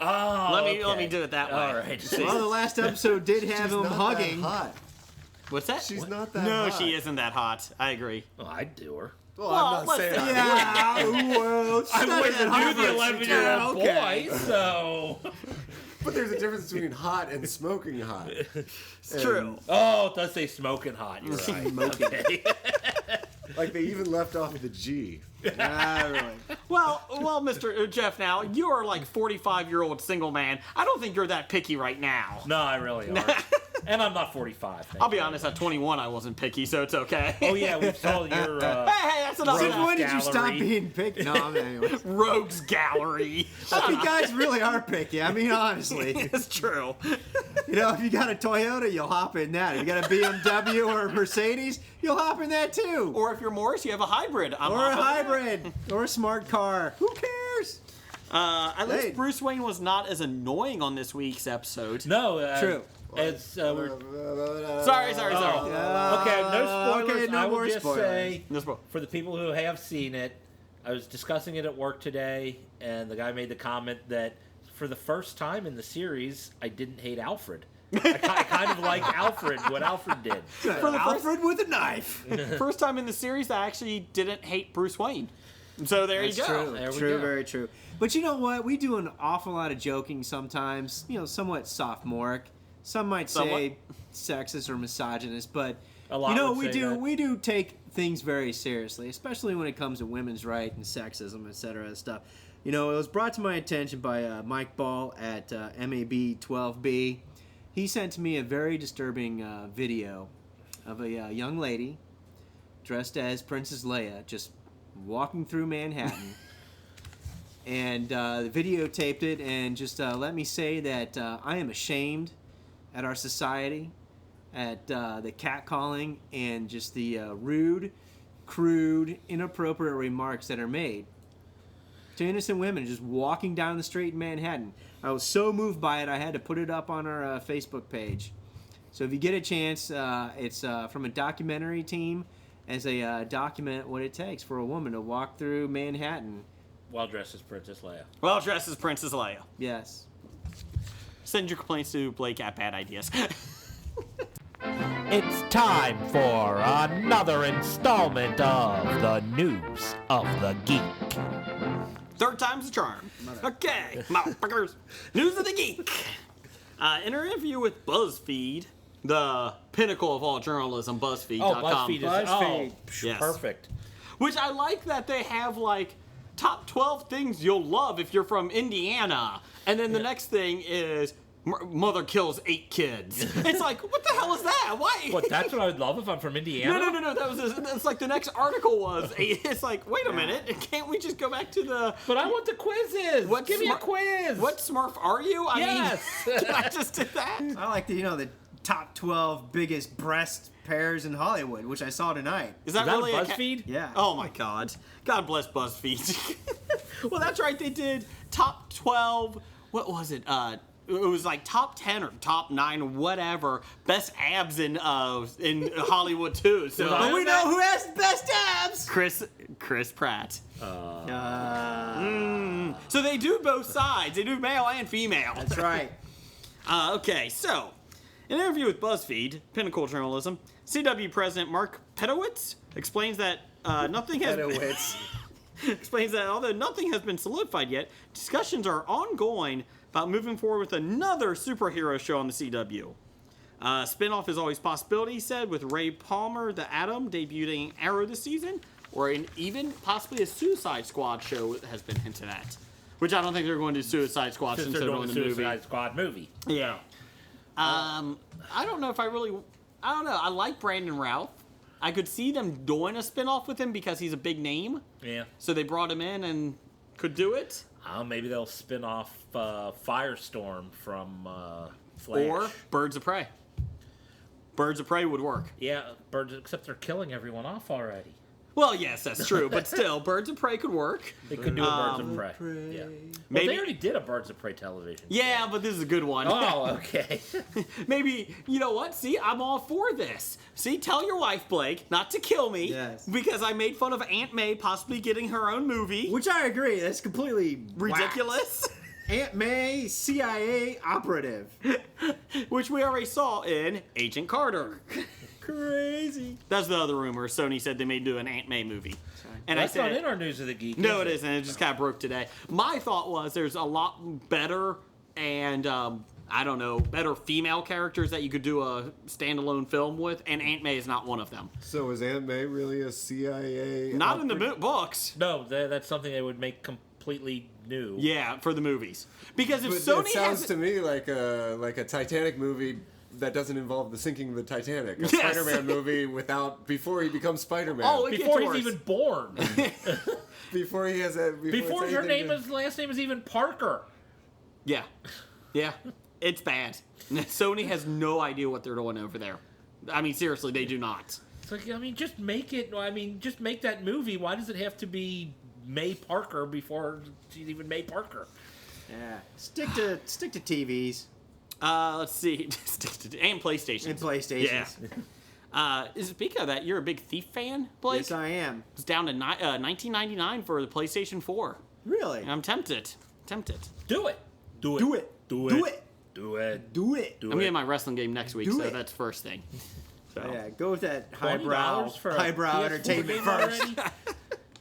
Oh, Let me do it that way. All right. Well, the last episode did have him hugging. hot. What's that? She's not that No, hot. she isn't that hot. I agree. Well, I'd do her. Well, Well, I'm not let's saying. say- Yeah, well, I wouldn't do the 11-year-old okay. boy, so... But there's a difference between hot and smoking hot. It's true. Oh, it does say smoking hot. You're right. Okay. Like they even left off the G. Ah, really. Well, Mr. Jeff, now, you are like 45-year-old single man. I don't think you're that picky right now. No, I really aren't. And I'm not 45. I'll be honest, at 21, I wasn't picky, so it's okay. Oh, yeah, we saw your... Hey, that's enough. Since of when that. did you stop Gallery. being picky? No, I mean, anyway. Rogues Gallery. You guys really are picky. I mean, honestly. It's true. If you got a Toyota, you'll hop in that. If you got a BMW or a Mercedes, you'll hop in that too. Or if you're Morris, you have a hybrid. I'm Or off a of that. hybrid. Or a smart car. Who cares? At least Hey. Bruce Wayne was not as annoying on this week's episode. No, True. It's, we're... Sorry. Okay, no spoilers. okay, no I will more just spoilers. say, No spoil- for the people who have seen it, I was discussing it at work today, and the guy made the comment that for the first time in the series, I didn't hate Alfred. I kind of like Alfred, what Alfred did. Alfred with a knife. First time in the series, I actually didn't hate Bruce Wayne. So there you go. True, There we true, go. very true. But you know what? We do an awful lot of joking sometimes. Somewhat sophomoric. Some might say sexist or misogynist, but A lot would we say do that. we do take things very seriously, especially when it comes to women's rights and sexism, etc. and stuff. It was brought to my attention by Mike Ball at MAB12B. He sent to me a very disturbing video of a young lady dressed as Princess Leia just walking through Manhattan. And the videotaped it, and just let me say that I am ashamed at our society, at the catcalling and just the rude, crude, inappropriate remarks that are made to innocent women just walking down the street in Manhattan. I was so moved by it, I had to put it up on our Facebook page. So if you get a chance, it's from a documentary team as they document what it takes for a woman to walk through Manhattan. While dressed as Princess Leia. Well dressed as Princess Leia. Yes. Send your complaints to Blake at Bad Ideas. It's time for another installment of the News of the Geek. Third time's a charm. Okay, motherfuckers. News of the Geek. In an interview with BuzzFeed, the pinnacle of all journalism, BuzzFeed.com. Oh, BuzzFeed is BuzzFeed. Yes. Perfect. Which I like that they have, like, top 12 things you'll love if you're from Indiana. And then the next thing is mother kills 8 kids. It's like, what the hell is that? Why? But that's what I would love if I'm from Indiana. No. That's like the next article was. It's like, wait a minute. Can't we just go back to the... But I want the quizzes. What Give me a smart- quiz. What Smurf are you? Yes. I mean, can I just do that? I like the top 12 biggest breast pairs in Hollywood, which I saw tonight. Is that Is that really BuzzFeed? Yeah. Oh my God. God bless BuzzFeed. Well, that's right. They did top 12. What was it? was like top 10 or top 9 or whatever best abs in Hollywood too. So But we know who has the best abs. Chris Pratt. So they do both sides. They do male and female. That's right. Okay, so in an interview with BuzzFeed, Pinnacle Journalism, CW President Mark Pedowitz explains that nothing has explains that although nothing has been solidified yet, discussions are ongoing about moving forward with another superhero show on the CW. Spinoff is always a possibility, he said, with Ray Palmer, the Atom, debuting Arrow this season, or even possibly a Suicide Squad show has been hinted at. Which I don't think they're going to do Suicide Squad since they're doing the movie. Suicide Squad movie. Yeah. I don't know if I don't know. I like Brandon Routh. I could see them doing a spinoff with him because he's a big name. Yeah. So they brought him in and could do it. Maybe they'll spin off Firestorm from Flash. Or Birds of Prey. Birds of Prey would work. Yeah, except they're killing everyone off already. Well, yes, that's true. But still, Birds of Prey could work. They could do a Birds of Prey. Yeah. Maybe They already did a Birds of Prey television. Yeah, but this is a good one. Oh, okay. Maybe, you know what? See, I'm all for this. See, tell your wife, Blake, not to kill me. Yes. Because I made fun of Aunt May possibly getting her own movie. Which I agree. That's completely Ridiculous. Aunt May, CIA operative. Which we already saw in Agent Carter. Crazy. That's the other rumor. Sony said they may do an Aunt May movie. And That's I said, not in our News of the Geek. no, it isn't. It just kind of broke today. My thought was there's a lot better and, better female characters that you could do a standalone film with, and Aunt May is not one of them. So is Aunt May really a CIA? Not in the books. No, that's something they would make completely new. Yeah, for the movies. Because if But Sony it sounds has... to me like a Titanic movie that doesn't involve the sinking of the Titanic. A Yes. Spider-Man movie before he becomes Spider-Man. Oh, it Before gets he's worse. even born. Before he has a... Before it's her anything last name is even Parker. Yeah. Yeah. It's bad. Sony has no idea what they're doing over there. I mean, seriously, they do not. It's like, just make it. Just make that movie. Why does it have to be May Parker before she's even May Parker? Yeah. Stick to TVs Let's see. And PlayStation. and PlayStations. Yeah. Speaking of that, you're a big Thief fan, Blake? Yes, I am. It's down to $19.99 for the PlayStation 4. Really? And I'm tempted. Do it. Do it. Do it. Do Do it. it. Do it. Do it. Do I'm it. getting my wrestling game next week, Do so it. that's first thing. So. Yeah, go with that $20 for a highbrow PS4 entertainment game first. already?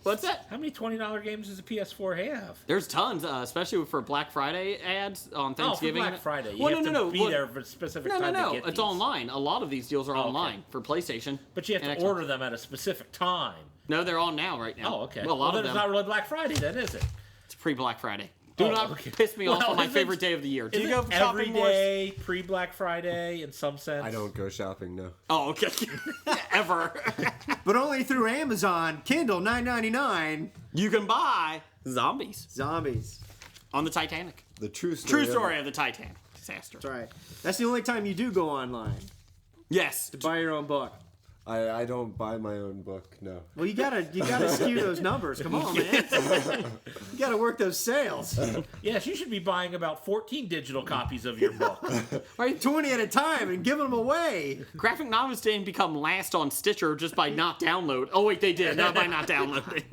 What's that? How many $20 games does a PS4 have? There's tons, especially for Black Friday ads on Thanksgiving. Oh, for Black Friday. You Well, have no, to be well, there for a specific No, time to get it's these. online. A lot of these deals are okay. online for PlayStation. But you have and to Xbox. order them at a specific time. No, they're on now right now. Oh, okay. Well, a lot then of it's them. not really Black Friday then, is it? It's pre-Black Friday. Do not okay. piss me off Well, on my isn't- favorite day of the year. Do you go Isn't shopping every more? day pre-Black Friday in some sense? I don't go shopping, no. Oh, okay. Ever. But only through Amazon, Kindle, $9.99. You can buy zombies Zombies. on the Titanic. The true story. True of- story of the Titanic disaster. That's right. That's the only time you do go online Yes. to buy your own book. I don't buy my own book, no. Well, you gotta skew those numbers. Come on, man. You gotta work those sales. Yes, you should be buying about 14 digital copies of your book. Right, 20 at a time and giving them away. Graphic novels didn't become last on Stitcher just by not download. Oh wait, they did. Not by not downloading.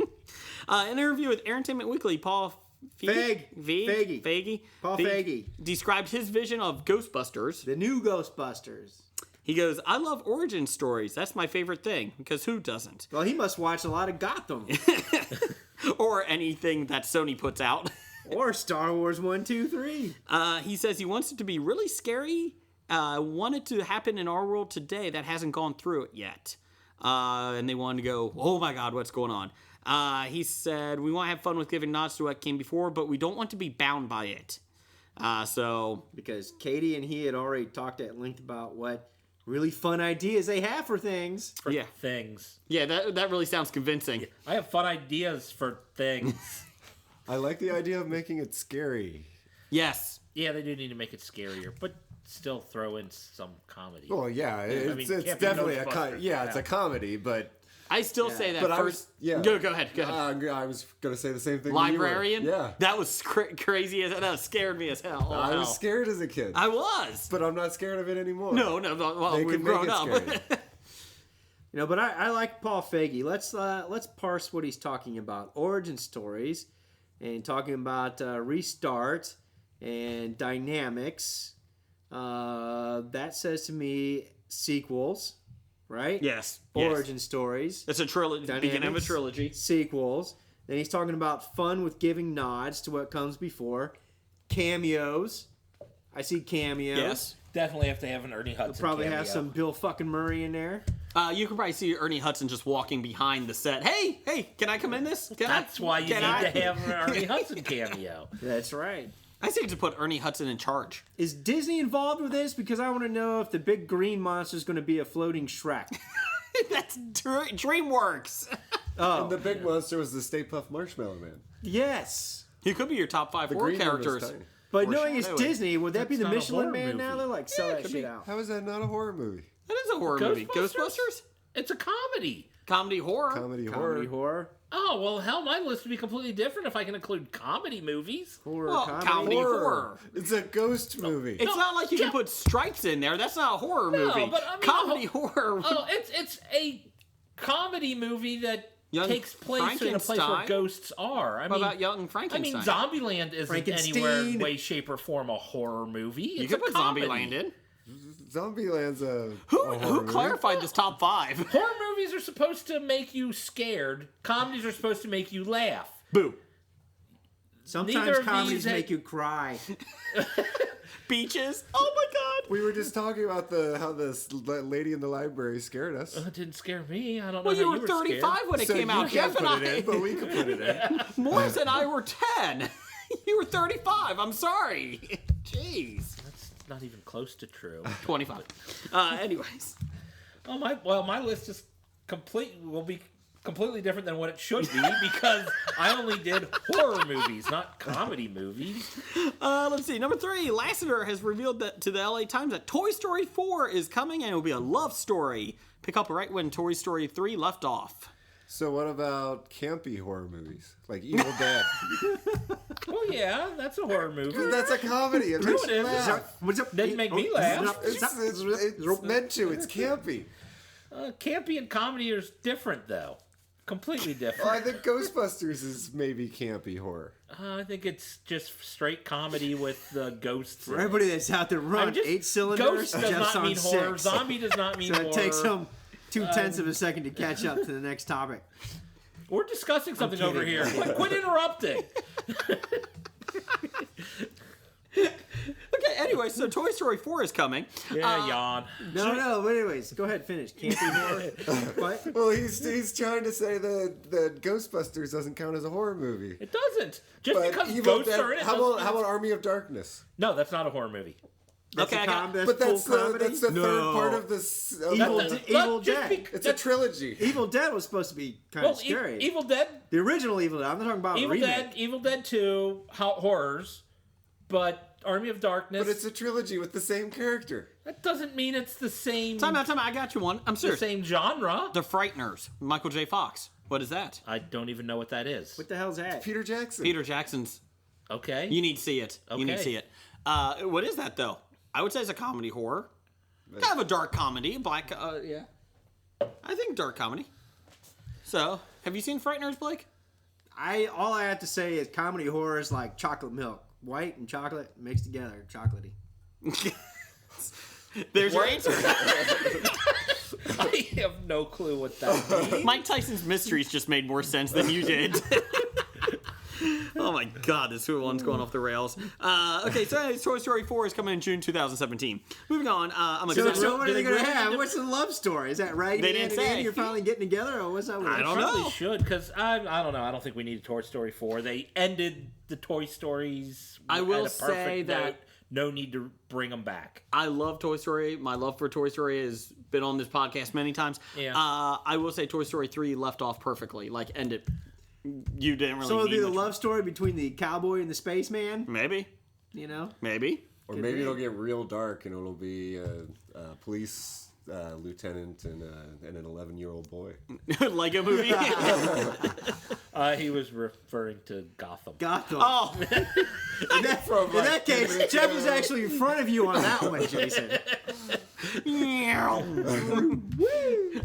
An interview with Entertainment Weekly, Paul Feige Paul Feige described his vision of Ghostbusters. The new Ghostbusters. He goes, "I love origin stories. That's my favorite thing, because who doesn't? Well, he must watch a lot of Gotham Or anything that Sony puts out." or Star Wars 1, 2, 3. He says he wants it to be really scary. Want it to happen in our world today that hasn't gone through it yet. And they wanted to go, oh my God, what's going on? He said, we want to have fun with giving nods to what came before, but we don't want to be bound by it. Because Katie and he had already talked at length about what really fun ideas they have for things. For Yeah. things. Yeah, that really sounds convincing. I have fun ideas for things. I like the idea of making it scary. Yes. Yeah, they do need to make it scarier, but still throw in some comedy. Well, yeah, mean, it's can't be definitely Ghostbusters, it's a comedy, but I still say that But first. go ahead. Go ahead. I was gonna say the same thing. Librarian? Yeah. That was crazy as that scared me as hell. I was scared as a kid. I was. But I'm not scared of it anymore. No. Well, They we've can make grown it up. scary. But I like Paul Feig. Let's parse what he's talking about. Origin stories, and talking about restart and dynamics. That says to me sequels, right? Yes. Origin stories. It's a trilogy. Beginning of a trilogy. Sequels. Then he's talking about fun with giving nods to what comes before. Cameos. I see cameos. Yes. Definitely have to have an Ernie Hudson Probably cameo. have some Bill fucking Murray in there. You can probably see Ernie Hudson just walking behind the set. Hey, can I come in this? That's why you need to have an Ernie Hudson cameo. That's right. I say to put Ernie Hudson in charge. Is Disney involved with this? Because I want to know if the big green monster is going to be a floating Shrek. That's DreamWorks. Oh, And the big monster was the Stay Puft Marshmallow Man. yes. He could be your top 5 The horror green one was characters. tiny. But Or knowing it's Shadowy. Disney, would that be the That's not a Michelin horror Man now? movie. They're like, sell that shit out. How is that not a horror movie? That is a horror movie. Ghostbusters? Ghostbusters? It's a comedy. Comedy horror. Comedy Comedy horror. horror. Oh, well, hell, my list would be completely different if I can include comedy movies. Horror Well, comedy horror. It's a ghost movie. It's not like you can put Stripes in there. That's not a horror movie. but I mean, Comedy horror. Oh, it's a comedy movie that Young takes place in a place where Frankenstein? ghosts are. I What mean, about Young I Frankenstein? mean, Zombieland isn't Frankenstein. anywhere, way, shape, or form a horror movie. you It's could a put comedy. Zombieland in. Zombieland's a Who horror movie. clarified this top 5? Horror movies are supposed to make you scared. Comedies are supposed to make you laugh. Boo. Sometimes Neither of comedies these- make you cry. Beaches. Oh my God. We were just talking about how this lady in the library scared us. It didn't scare me. I don't know Well, how you were were 35 when it So came you out. can't Jeff and put it I. in, but we can put it in. Morris and I were 10. You were 35. I'm sorry. Jeez. scared. That's not even close to true. 25. Anyways. Oh my list is will be completely different than what it should be because I only did horror movies, not comedy movies. Let's see. Number 3. Lasseter has revealed that to the LA Times that Toy Story 4 is coming and it will be a love story. Pick up right when Toy Story 3 left off. So what about campy horror movies like Evil Dead? Well, yeah, that's a horror movie. That's a comedy. It makes it you is. laugh. What's up? Didn't make me laugh. It's meant to. It's campy. Campy and comedy are different, though. Completely different. Well, I think Ghostbusters is maybe campy horror. I think it's just straight comedy with the ghosts. For everybody that's out there running 8 cylinders, Ghost does Jeff's not on mean 6. horror. Zombie does not mean So horror. it takes him 0.2 of a second to catch up to the next topic. We're discussing something over here. Quit interrupting. Okay, anyway, so Toy Story 4 is coming. Yeah, yawn. No, but anyways, go ahead, finish. Campy horror. What? Well, he's trying to say that Ghostbusters doesn't count as a horror movie. It doesn't. Just But because Evil ghosts Dead- are in it. how doesn't about mean- Army of Darkness? No, that's not a horror movie. That's Okay, a I got- that's But that's full comedy? the third No. part of this. Evil Dead. It's a trilogy. Evil Dead was supposed to be kind of scary. Evil Dead, The original Evil Dead. I'm not talking about remake. Evil Dead 2, horrors, but Army of Darkness. But it's a trilogy with the same character. That doesn't mean it's the same. Time out. I got you one. I'm The serious. same genre. The Frighteners. Michael J. Fox. What is that? I don't even know what that is. What the hell's that? Peter Jackson. Peter Jackson's. Okay. You need to see it. You need to Okay. see it. What is that, though? I would say it's a comedy horror. Kind of a dark comedy. Black, yeah. I think dark comedy. So, have you seen Frighteners, Blake? All I have to say is comedy horror is like chocolate milk. White and chocolate mixed together. Chocolatey. There's your answer. I have no clue what that means. Mike Tyson's Mysteries just made more sense than you did. Oh my God, this one's going off the rails. Okay, so anyways, Toy Story 4 is coming in June 2017. Moving on, I'm excited. So what are they going to really have? need to- What's the love story? Is that right? They didn't say. You're finally getting together, or what's that? I don't Probably know. should, because I don't know. I don't think we need a Toy Story 4. They ended the Toy Stories. I will at a say perfect that- note. No need to bring them back. I love Toy Story. My love for Toy Story has been on this podcast many times. Yeah. I will say Toy Story 3 left off perfectly. Like, ended. You didn't really So it'll need be the much- love story between the cowboy and the spaceman. Maybe. You know. Maybe. Or maybe it'll get real dark and it'll be police lieutenant and an 11-year-old boy. Lego movie. He was referring to Gotham. Gotham. Oh, In that case, Jeff was actually in front of you on that one, Jason. I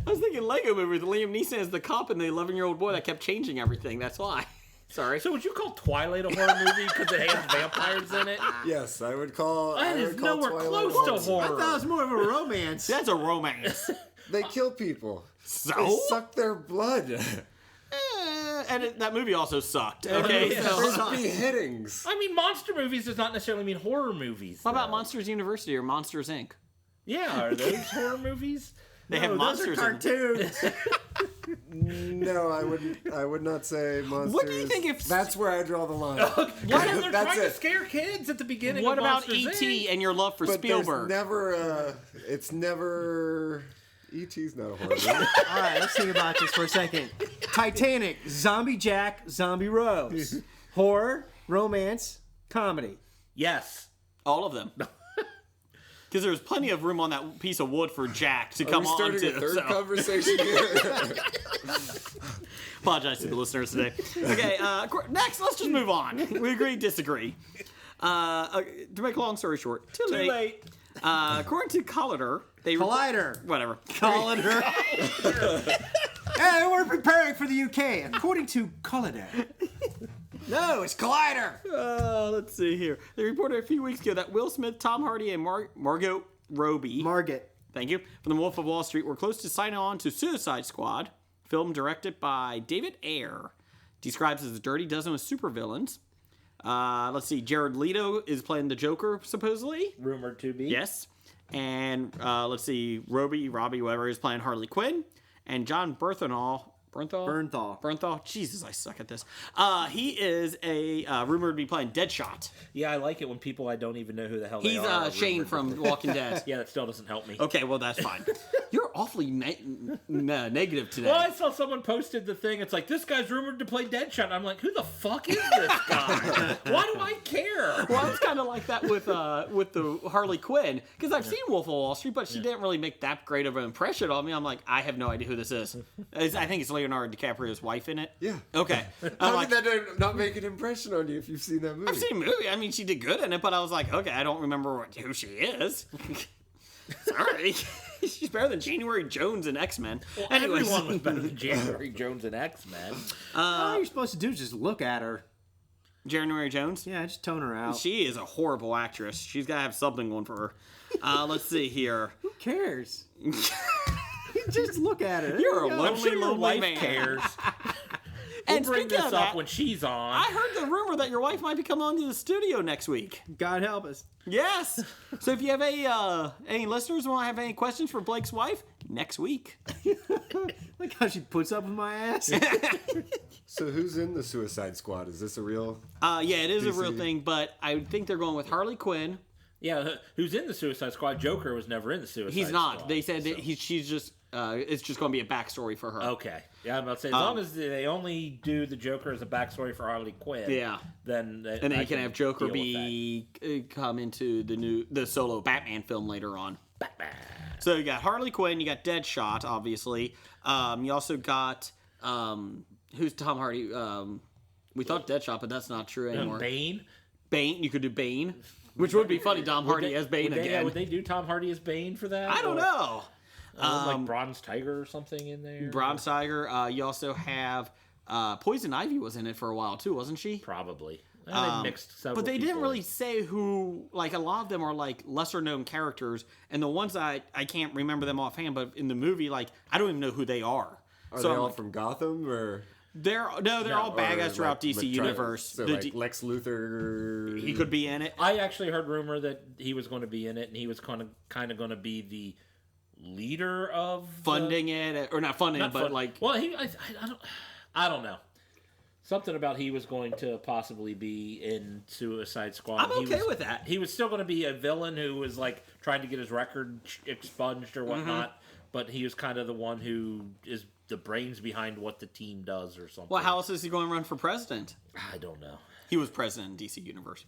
was thinking Lego movie with Liam Neeson as the cop and the 11-year-old boy that kept changing everything. That's why. Sorry. So would you call Twilight a horror movie because it has vampires in it? Yes, I would call. That is nowhere Twilight close to I horror. thought it was more of a romance. That's a romance. They kill people. So? They suck their blood. That movie also sucked. Okay, Yeah. so There's beheadings. I mean, monster movies does not necessarily mean horror movies. what about though. Monsters University or Monsters Inc.? Yeah, are those horror movies? They have Those are monsters. cartoons. No, I would not say monsters. What do you think if- That's where I draw the line. Because they're That's trying to it. scare kids at the beginning What of about Monsters, E.T. Inc.? and your love for But Spielberg? there's never. It's never. E.T.'s not a horror movie. All right, let's think about this for a second. Titanic, Zombie Jack, Zombie Rose. Horror, romance, comedy. Yes. All of them. Because there was plenty of room on that piece of wood for Jack to Are come we on starting to. a third so. conversation here? Apologize to the listeners today. Okay, next, let's just move on. We agree, disagree. To make a long story short, too late. According to Collider, Collider. whatever. Collider. Hey, we're preparing for the UK, according to Collider. No, it's Collider. Let's see here. They reported a few weeks ago that Will Smith, Tom Hardy, and Margot Robbie, thank you, from The Wolf of Wall Street were close to signing on to Suicide Squad, film directed by David Ayer. Describes as a dirty dozen of supervillains. Let's see, Jared Leto is playing the Joker, supposedly. Rumored to be. Yes. And let's see, Robbie, whatever, is playing Harley Quinn. And John Bernthal. Jesus, I suck at this. He is rumored to be playing Deadshot. Yeah, I like it when people I don't even know who the hell they He's are. Shane from Walking Dead. Yeah, that still doesn't help me. Okay, well, that's fine. You're awfully negative today. Well, I saw someone posted the thing. It's like, this guy's rumored to play Deadshot. I'm like, who the fuck is this guy? Why do I care? Well, it's kind of like that with the Harley Quinn, because I've seen Wolf of Wall Street, but she didn't really make that great of an impression on me. I'm like, I have no idea who this is. I think it's Leonardo DiCaprio's wife in it. Yeah. Okay. How did that not make an impression on you if you've seen that movie? I've seen the movie. I mean, she did good in it, but I was like, okay, I don't remember who she is. Sorry. She's better than January Jones in X-Men. Well, Anyways. everyone was better than January Jones and X-Men. All you're supposed to do is just look at her. January Jones? Yeah, just tone her out. She is a horrible actress. She's got to have something going for her. Let's see here. Who cares? Just look at her. You're a I'm lonely, sure your lonely wife man. cares. And We'll bring speaking this of up that, when she's on. I heard the rumor that your wife might be coming on to the studio next week. God help us. Yes. So if you have any listeners who want to have any questions for Blake's wife, next week. Look how she puts up with my ass. So who's in the Suicide Squad? Is this a real? Yeah, it is a real DC? thing, but I think they're going with Harley Quinn. Yeah, who's in the Suicide Squad? Joker was never in the Suicide Squad. He's not. Squad, They said so. that she's just. It's just going to be a backstory for her. Okay. Yeah, I'm about to say, as long as they only do the Joker as a backstory for Harley Quinn, Yeah. then And then I you can have Joker deal with come into the solo Batman film later on. that. Batman. So you got Harley Quinn, you got Deadshot, obviously. You also got who's Tom Hardy? We thought Deadshot, but that's not true anymore. Bane. Bane, you could do Bane, which would be funny. Tom Hardy as Bane again. Would they do Tom Hardy as Bane for that? I don't Or, know. like Bronze Tiger or something in there. Bronze Tiger. You also have Poison Ivy was in it for a while too, wasn't she? Probably. They mixed several. But they didn't people really in. say who. Like a lot of them are like lesser known characters, and the ones I can't remember them offhand. But in the movie, like I don't even know who they are. Are So they I'm all like, from Gotham or? they're all bad guys throughout DC universe. So The like D- Lex Luthor. he could be in it. I actually heard rumor that he was going to be in it, and he was kind of going to be the leader of Funding it, or not funding it, but fun- like well, I don't know. Something about he was going to possibly be in Suicide Squad. I'm He okay was- with that. He was still going to be a villain who was like trying to get his record expunged or whatnot, but he was kind of the one who is the brains behind what the team does or something. well, how else is he going to run for president? I don't know. He was president in DC universe.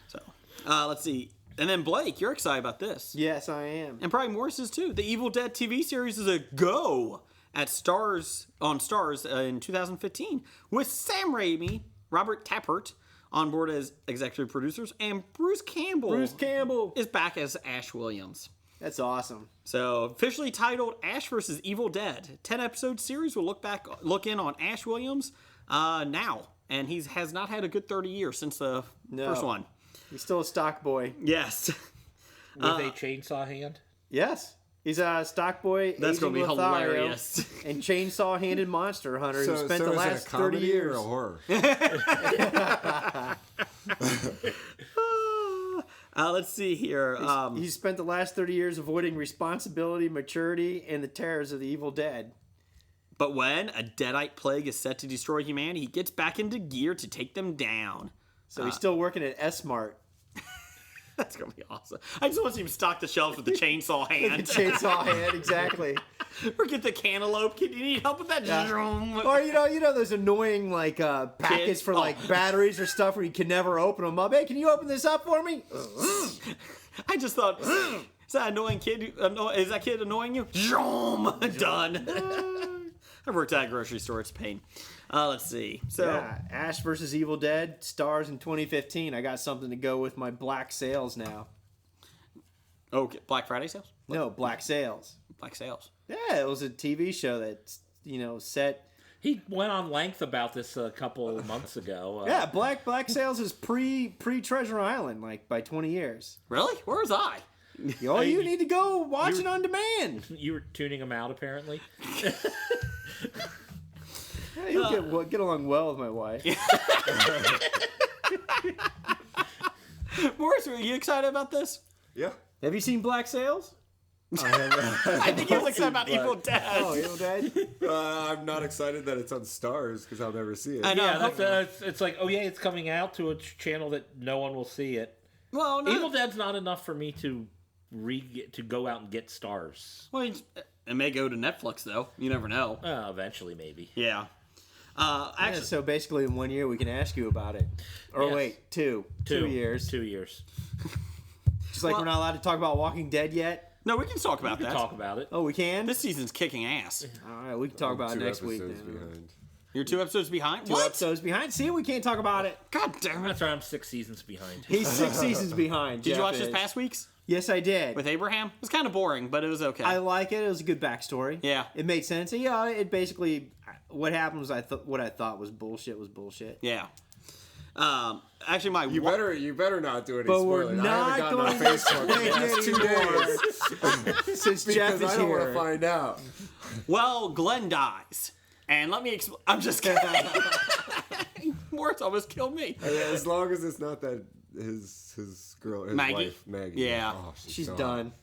So let's see. And then Blake, you're excited about this. Yes, I am. And probably Morris is too. The Evil Dead TV series is a go at Starz in 2015 with Sam Raimi, Robert Tappert on board as executive producers, and Bruce Campbell is back as Ash Williams. That's awesome. So officially titled Ash vs. Evil Dead, 10-episode series will look in on Ash Williams now, and he has not had a good 30 years since the first one. He's still a stock boy. Yes. With a chainsaw hand? Yes. He's a stock boy. That's going to be Lothario, hilarious. And chainsaw-handed monster hunter who spent the last 30 years. Or a horror? Let's see here. He's spent the last 30 years avoiding responsibility, maturity, and the terrors of the Evil Dead. But when a deadite plague is set to destroy humanity, he gets back into gear to take them down. So he's still working at S-Mart. That's going to be awesome. I just want to see him stock the shelves with the chainsaw hand. The chainsaw hand, exactly. Or get the cantaloupe. Can you need help with that? Yeah. Or you know those annoying packets for batteries or stuff where you can never open them up. Hey, can you open this up for me? I just thought, is that annoying kid? Is that kid annoying you? Done. I worked at a grocery store. It's a pain. Let's see. So Ash vs. Evil Dead stars in 2015. I got something to go with my black sales now. Okay, Black Friday sales? No, black sales. Black sales. Yeah, it was a TV show that set. He went on length about this a couple of months ago. Yeah, Black Sails is pre Treasure Island, by 20 years. Really? Where was I? You need to go watch it on demand. You were tuning him out, apparently. Yeah, you'll get along well with my wife. Morris, are you excited about this? Yeah. Have you seen Black Sails? I think he was excited about Evil Dead. Oh, Evil Dead? I'm not excited that it's on Stars because I'll never see it. I know. Yeah, it's like, oh yeah, it's coming out to a channel that no one will see it. Well, no. Evil Dead's not enough for me to go out and get Stars. Well, it may go to Netflix though. You never know. Eventually, maybe. Yeah. Actually, so basically in 1 year we can ask you about it. Or Yes. wait, 2 years. 2 years. Just like we're not allowed to talk about Walking Dead yet. no, we can talk about We that. can talk about it. Oh, we can? This season's kicking ass. All right, we can talk about it 2 next week. episodes Then. behind. You're 2 episodes behind. 2 What? episodes behind. See, we can't talk about it. God damn it! That's right, I'm 6 seasons behind. He's 6 seasons behind. Did Jeff you watch is. this past week's Yes, I did. with Abraham? It was kind of boring, but it was okay. I like it. It was a good backstory. Yeah. It made sense. Yeah, it basically, what happened was what I thought was bullshit was bullshit. Yeah. Actually, You better not do any But spoilers. we're not I haven't gotten going on Facebook in the last 2 days. Since Jeff Because is I don't want here. to find out. Well, Glenn dies. And let me explain. I'm just kidding. Morris almost killed me. As long as it's not that his girl, his Maggie? wife, Maggie. Yeah. Oh, She's so done.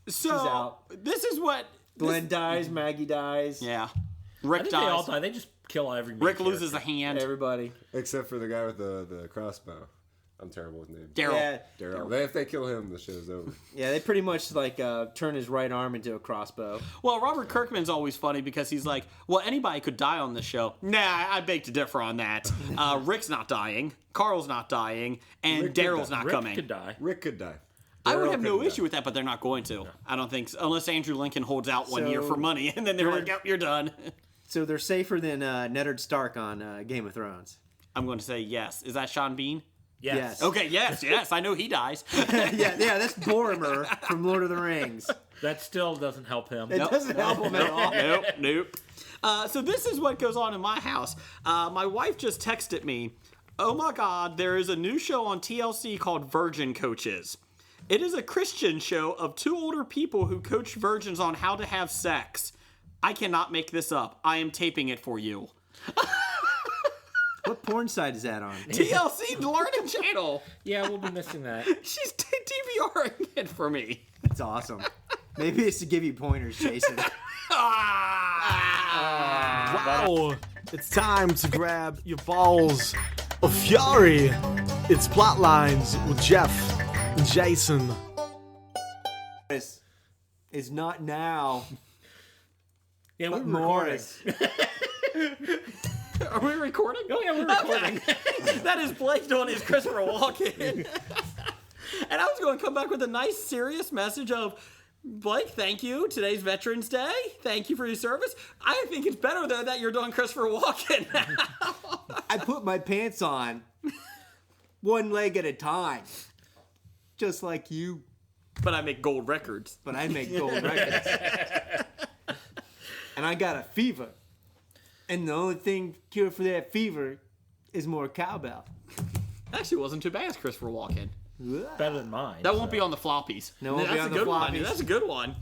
So, out. this is what... Glenn dies. Maggie dies. Yeah. I Rick think they all dies. die. They just kill every main Rick loses a character. hand. Everybody. Except for the guy with the crossbow. I'm terrible with names. Daryl. Yeah. Daryl. If they kill him, the show's over. Yeah, they pretty much turn his right arm into a crossbow. Well, Robert Kirkman's always funny because he's like, well, anybody could die on this show. Nah, I beg to differ on that. Rick's not dying. Carl's not dying. And Rick could Daryl's die. not Rick coming. could die. Rick could die. I would Daryl have no could issue die. with that, but they're not going to. I don't think so. Unless Andrew Lincoln holds out 1 year So- for money, and then they're like, yep, you're done. So they're safer than Neddard Stark on Game of Thrones. I'm going to say yes. Is that Sean Bean? Yes. Okay, yes. I know he dies. yeah, that's Boromir from Lord of the Rings. That still doesn't help him. It doesn't help him at all. Nope. So this is what goes on in my house. My wife just texted me, oh my God, there is a new show on TLC called Virgin Coaches. It is a Christian show of 2 older people who coach virgins on how to have sex. I cannot make this up. I am taping it for you. What porn site is that on? TLC, the Learning Channel. Yeah, we'll be missing that. She's DVRing it for me. That's awesome. Maybe it's to give you pointers, Jason. Wow! It's time to grab your balls of fury. It's Plotlines with Jeff and Jason. It's not now. Yeah, we're But recording. Morris. Are we recording? Oh yeah, we're recording. That is Blake doing his Christopher Walken. And I was going to come back with a nice, serious message of, Blake, thank you. Today's Veterans Day. Thank you for your service. I think it's better, though, that you're doing Christopher Walken now. I put my pants on one leg at a time, just like you. But I make gold records. But I make gold records. And I got a fever. And the only thing cure for that fever is more cowbell. Actually, wasn't too bad as Christopher Walken. Better than mine. That won't be on the floppies. No, it won't be on the good floppies. one. That's a good one.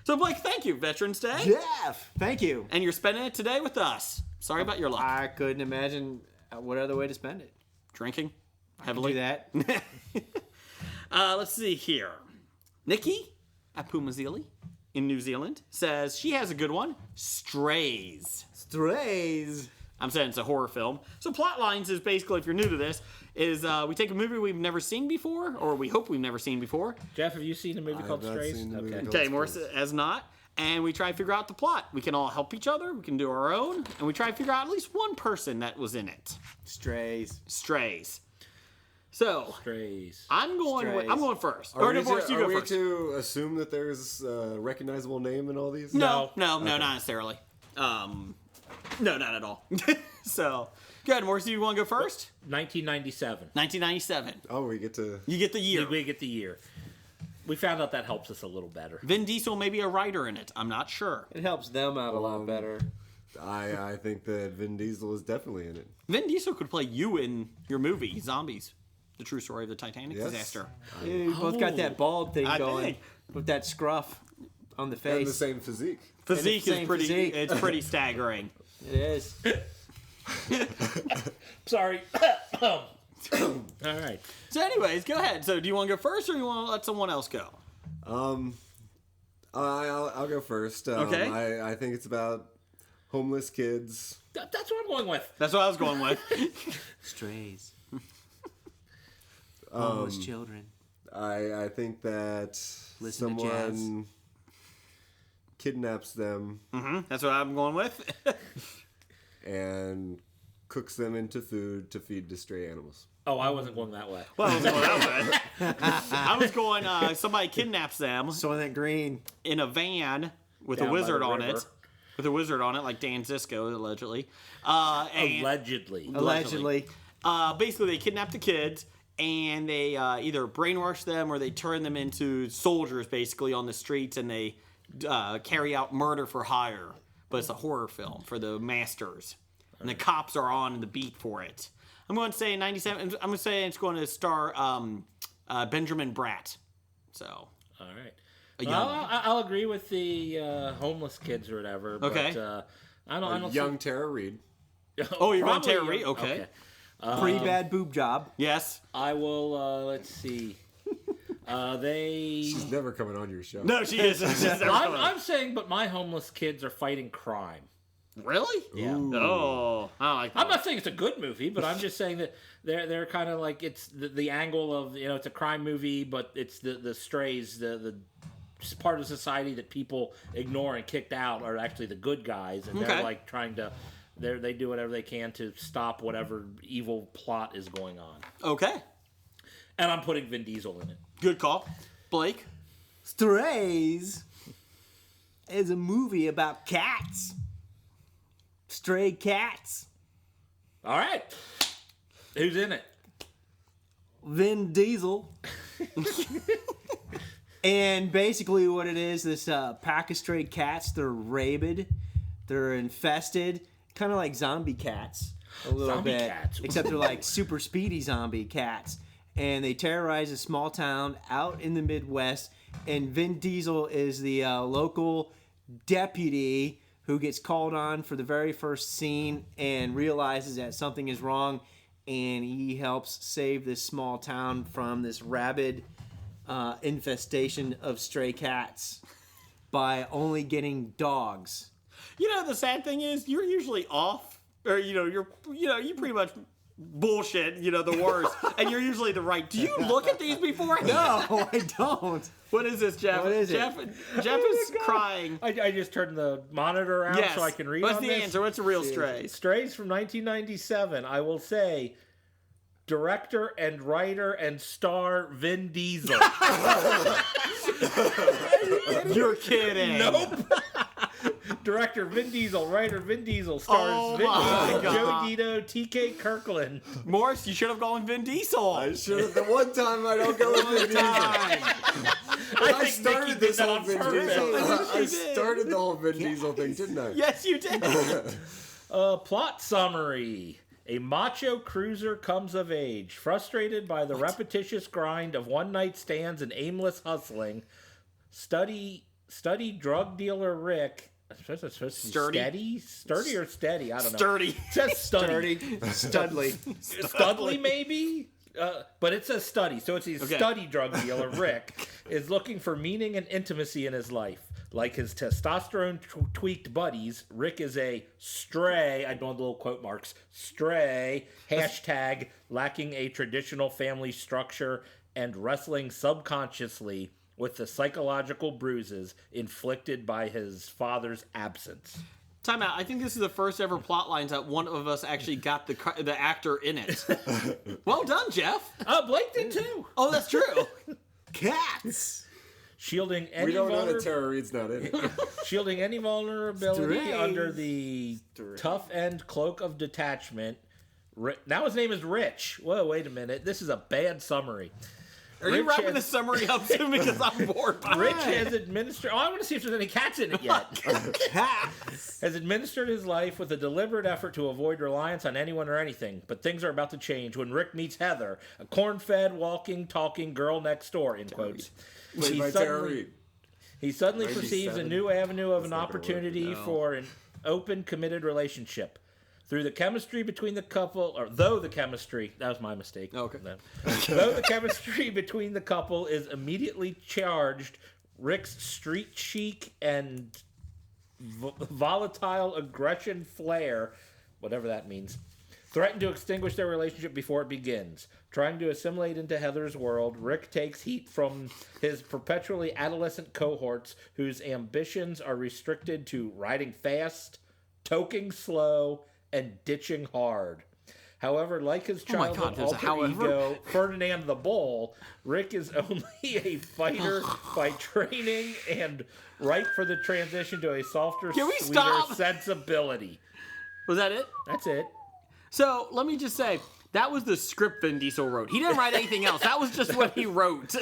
So, Blake, thank you, Veterans Day. Jeff, thank you. And you're spending it today with us. Sorry about your luck. I couldn't imagine what other way to spend it. Drinking Do heavily. that. Let's see here. Nikki at Pumazili in New Zealand says she has a good one. Strays. Strays. I'm saying it's a horror film. So Plotlines is basically, if you're new to this, is we take a movie we've never seen before, or we hope we've never seen before. Jeff, have you seen a movie called not Strays? seen the movie called Okay, Morris has not. And we try to figure out the plot. We can all help each other. We can do our own. And we try to figure out at least one person that was in it. Strays. Strays. So Strays. I'm going first. Or no, Morris, you Are go we first. to assume that there's a recognizable name in all these? No, not necessarily. No, not at all. So, go ahead, Morris. Do you want to go first? 1997. 1997. Oh, we get to... You get the year. We get the year. We found out that helps us a little better. Vin Diesel may be a writer in it. I'm not sure. It helps them out a lot better. I think that Vin Diesel is definitely in it. Vin Diesel could play you in your movie, Zombies. The true story of the Titanic Yes. disaster. Yeah, you both got that bald thing I going think. with that scruff on the And the face. same physique. Physique is same pretty. physique. It's pretty staggering. It is. Sorry. All right. So, anyways, go ahead. So, do you want to go first, or you want to let someone else go? I'll go first. Okay. I think it's about homeless kids. That's what I'm going with. That's what I was going with. Strays. Homeless children. I think that Listen to jazz. someone kidnaps them That's what I'm going with. and cooks them into food to feed to stray animals. Oh, I wasn't going that way. Well, I was going that way. I was going. Somebody kidnaps them Soylent Green. in a van with Down a by wizard the on river. it. With a wizard on it, like Dan Zisco, allegedly. And Allegedly. basically, they kidnap the kids, and they either brainwash them or they turn them into soldiers, basically, on the streets, and they carry out murder for hire. But it's a horror film for the masters. And the cops are on the beat for it. I'm going to say 97. I'm going to say it's going to star Benjamin Bratt. So, All right. a Well, young. I'll agree with the homeless kids or whatever. Okay. But, I don't Young Tara Reid. Oh, you're going Probably Tara Reid? young- Okay. Pretty bad boob job. Yes. I will, let's see. She's never coming on your show. No, she is. She's never coming on. I'm saying, but my homeless kids are fighting crime. Really? Yeah. Oh, I don't like that. I'm not saying it's a good movie, but I'm just saying that they're kind of like it's the angle of it's a crime movie, but it's the strays, the part of society that people ignore and kicked out are actually the good guys, and they're Okay. like trying to they do whatever they can to stop whatever evil plot is going on. Okay. And I'm putting Vin Diesel in it. Good call. Blake? Strays is a movie about cats. Stray cats. All right, who's in it? Vin Diesel. And basically what it is, this pack of stray cats, they're rabid, they're infested, kind of like zombie cats a little Zombie bit. cats. Except they're like super speedy zombie cats. And they terrorize a small town out in the Midwest. And Vin Diesel is the local deputy who gets called on for the very first scene and realizes that something is wrong, and he helps save this small town from this rabid infestation of stray cats by only getting dogs. You know, the sad thing is, you're usually off, or, you pretty much bullshit, the worst, and you're usually the right. Do you look at these before? No, I don't. What is this, Jeff? What is it? Jeff is crying. I just turned the monitor around Yes. so I can read What's on the this. answer? What's the real strays? Strays from 1997. I will say director and writer and star Vin Diesel. You're kidding. Nope. Director Vin Diesel, writer Vin Diesel, stars Vin Diesel, Joe Dito, TK Kirkland. Morris, you should have gone Vin Diesel. I should have. The one time I don't go with Vin Diesel. I started this whole Vin Diesel. I started the whole Vin Diesel thing, didn't I? Yes, you did. Plot summary. A macho cruiser comes of age. Frustrated by the repetitious grind of one-night stands and aimless hustling, sturdy drug dealer Rick... Sturdy or steady? I don't know. Sturdy. It says sturdy. Studley. Studley, maybe? But it says study, so it's his study drug dealer, Rick, is looking for meaning and intimacy in his life. Like his testosterone-tweaked buddies, Rick is a stray, I don't know the little quote marks, stray, hashtag, lacking a traditional family structure and wrestling subconsciously with the psychological bruises inflicted by his father's absence. Time out. I think this is the first ever Plotlines that one of us actually got the actor in it. Well done, Jeff. Blake did too. Oh, that's true. Cats. Shielding any We don't know that Tara Reid's not in it. Shielding any vulnerability under the tough end cloak of detachment. Now his name is Rich. Whoa, wait a minute. This is a bad summary. Are you wrapping the summary up soon because I'm bored? Rich has administered... Oh, I want to see if there's any cats in it yet. Cats! Has administered his life with a deliberate effort to avoid reliance on anyone or anything. But things are about to change when Rick meets Heather, a corn-fed, walking, talking girl next door, in quotes. Played by Tara Reid. He suddenly perceives a new avenue of an opportunity for an open, committed relationship. Through the chemistry between the couple, or though the chemistry, that was my mistake. Okay. No. Though the chemistry between the couple is immediately charged, Rick's street chic and volatile aggression flair, whatever that means, threaten to extinguish their relationship before it begins. Trying to assimilate into Heather's world, Rick takes heat from his perpetually adolescent cohorts whose ambitions are restricted to riding fast, toking slow, and ditching hard. However, like his childhood alter ego, Ferdinand the Bull, Rick is only a fighter by training and ripe for the transition to a softer, sweeter sensibility. Was that it? That's it. So, let me just say, that was the script Vin Diesel wrote. He didn't write anything else. That was just what he wrote.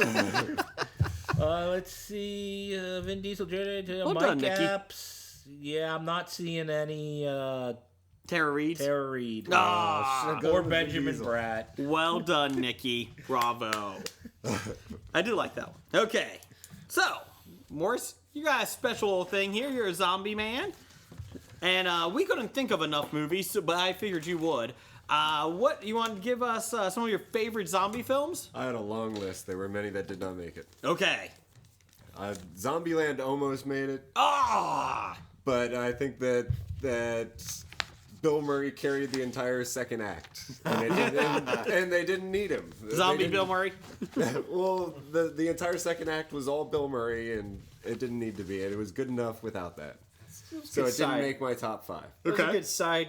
Let's see. Vin Diesel, Well Mike done, Nikki. Apps. Yeah, I'm not seeing any... Tara Reid. Or Benjamin Bratt. Well done, Nikki. Bravo. I do like that one. Okay. So, Morris, you got a special little thing here. You're a zombie man. And we couldn't think of enough movies, but I figured you would. What, you want to give us some of your favorite zombie films? I had a long list. There were many that did not make it. Okay. Zombieland almost made it. But I think that Bill Murray carried the entire second act, and they didn't need him. Zombie Bill Murray? Well, the entire second act was all Bill Murray, and it didn't need to be. It was good enough without that. So it didn't make my top 5. It was a good side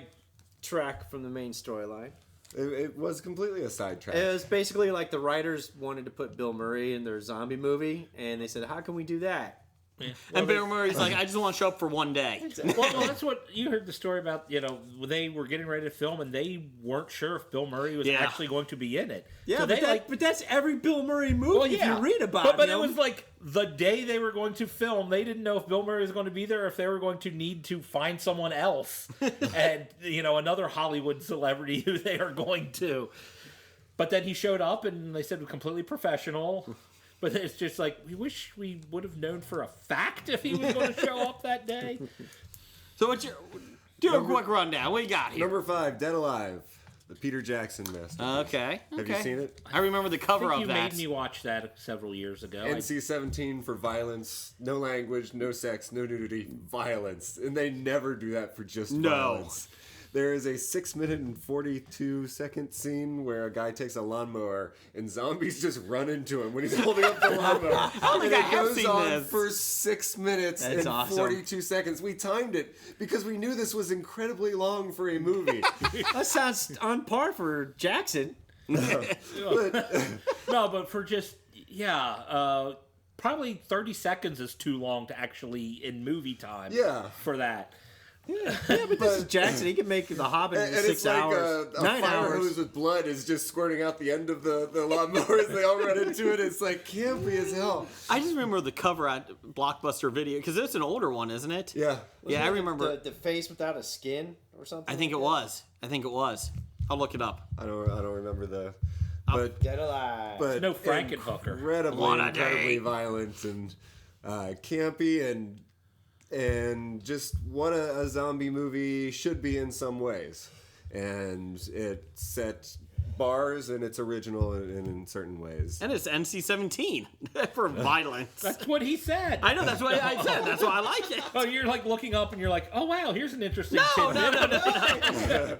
track from the main storyline. It was completely a sidetrack. It was basically like the writers wanted to put Bill Murray in their zombie movie, and they said, how can we do that? Yeah. And Bill Murray's like, I just want to show up for one day. Well, that's what you heard the story about. When they were getting ready to film, and they weren't sure if Bill Murray was actually going to be in it. Yeah, so but that's every Bill Murray movie. If you read about it. But it was like the day they were going to film, they didn't know if Bill Murray was going to be there, or if they were going to need to find someone else, and another Hollywood celebrity who they are going to. But then he showed up, and they said completely professional. But it's just like, we wish we would have known for a fact if he was going to show up that day. So do a quick rundown. What you got here? Number 5, Dead Alive, the Peter Jackson masterpiece. Okay. Have you seen it? I remember the cover of that. You made me watch that several years ago. NC-17 for violence, no language, no sex, no nudity, violence. And they never do that for just violence. There is a 6-minute and 42-second scene where a guy takes a lawnmower and zombies just run into him when he's holding up the lawnmower. I don't think I have seen this. For 6 minutes and 42 seconds. We timed it because we knew this was incredibly long for a movie. That sounds on par for Jackson. but for just probably 30 seconds is too long to actually in movie time. Yeah. For that. Yeah, but this is Jackson. He can make The Hobbit in 6 hours. A 9 fire hours. hose with blood is just squirting out the end of the lawnmower as they all run into it. It's like campy as hell. I just remember the cover at Blockbuster Video because it's an older one, isn't it? Yeah. Yeah, I remember. The face without a skin or something. I think it was. I'll look it up. I don't remember the. But Get alive. but No Frankenhooker. Incredibly violent and campy and just what a zombie movie should be in some ways. And it set bars and it's original in certain ways. And it's NC-17 for violence. That's what he said. I know, that's what I said. That's why I like it. Oh, you're like looking up and you're like, oh wow, here's an interesting No.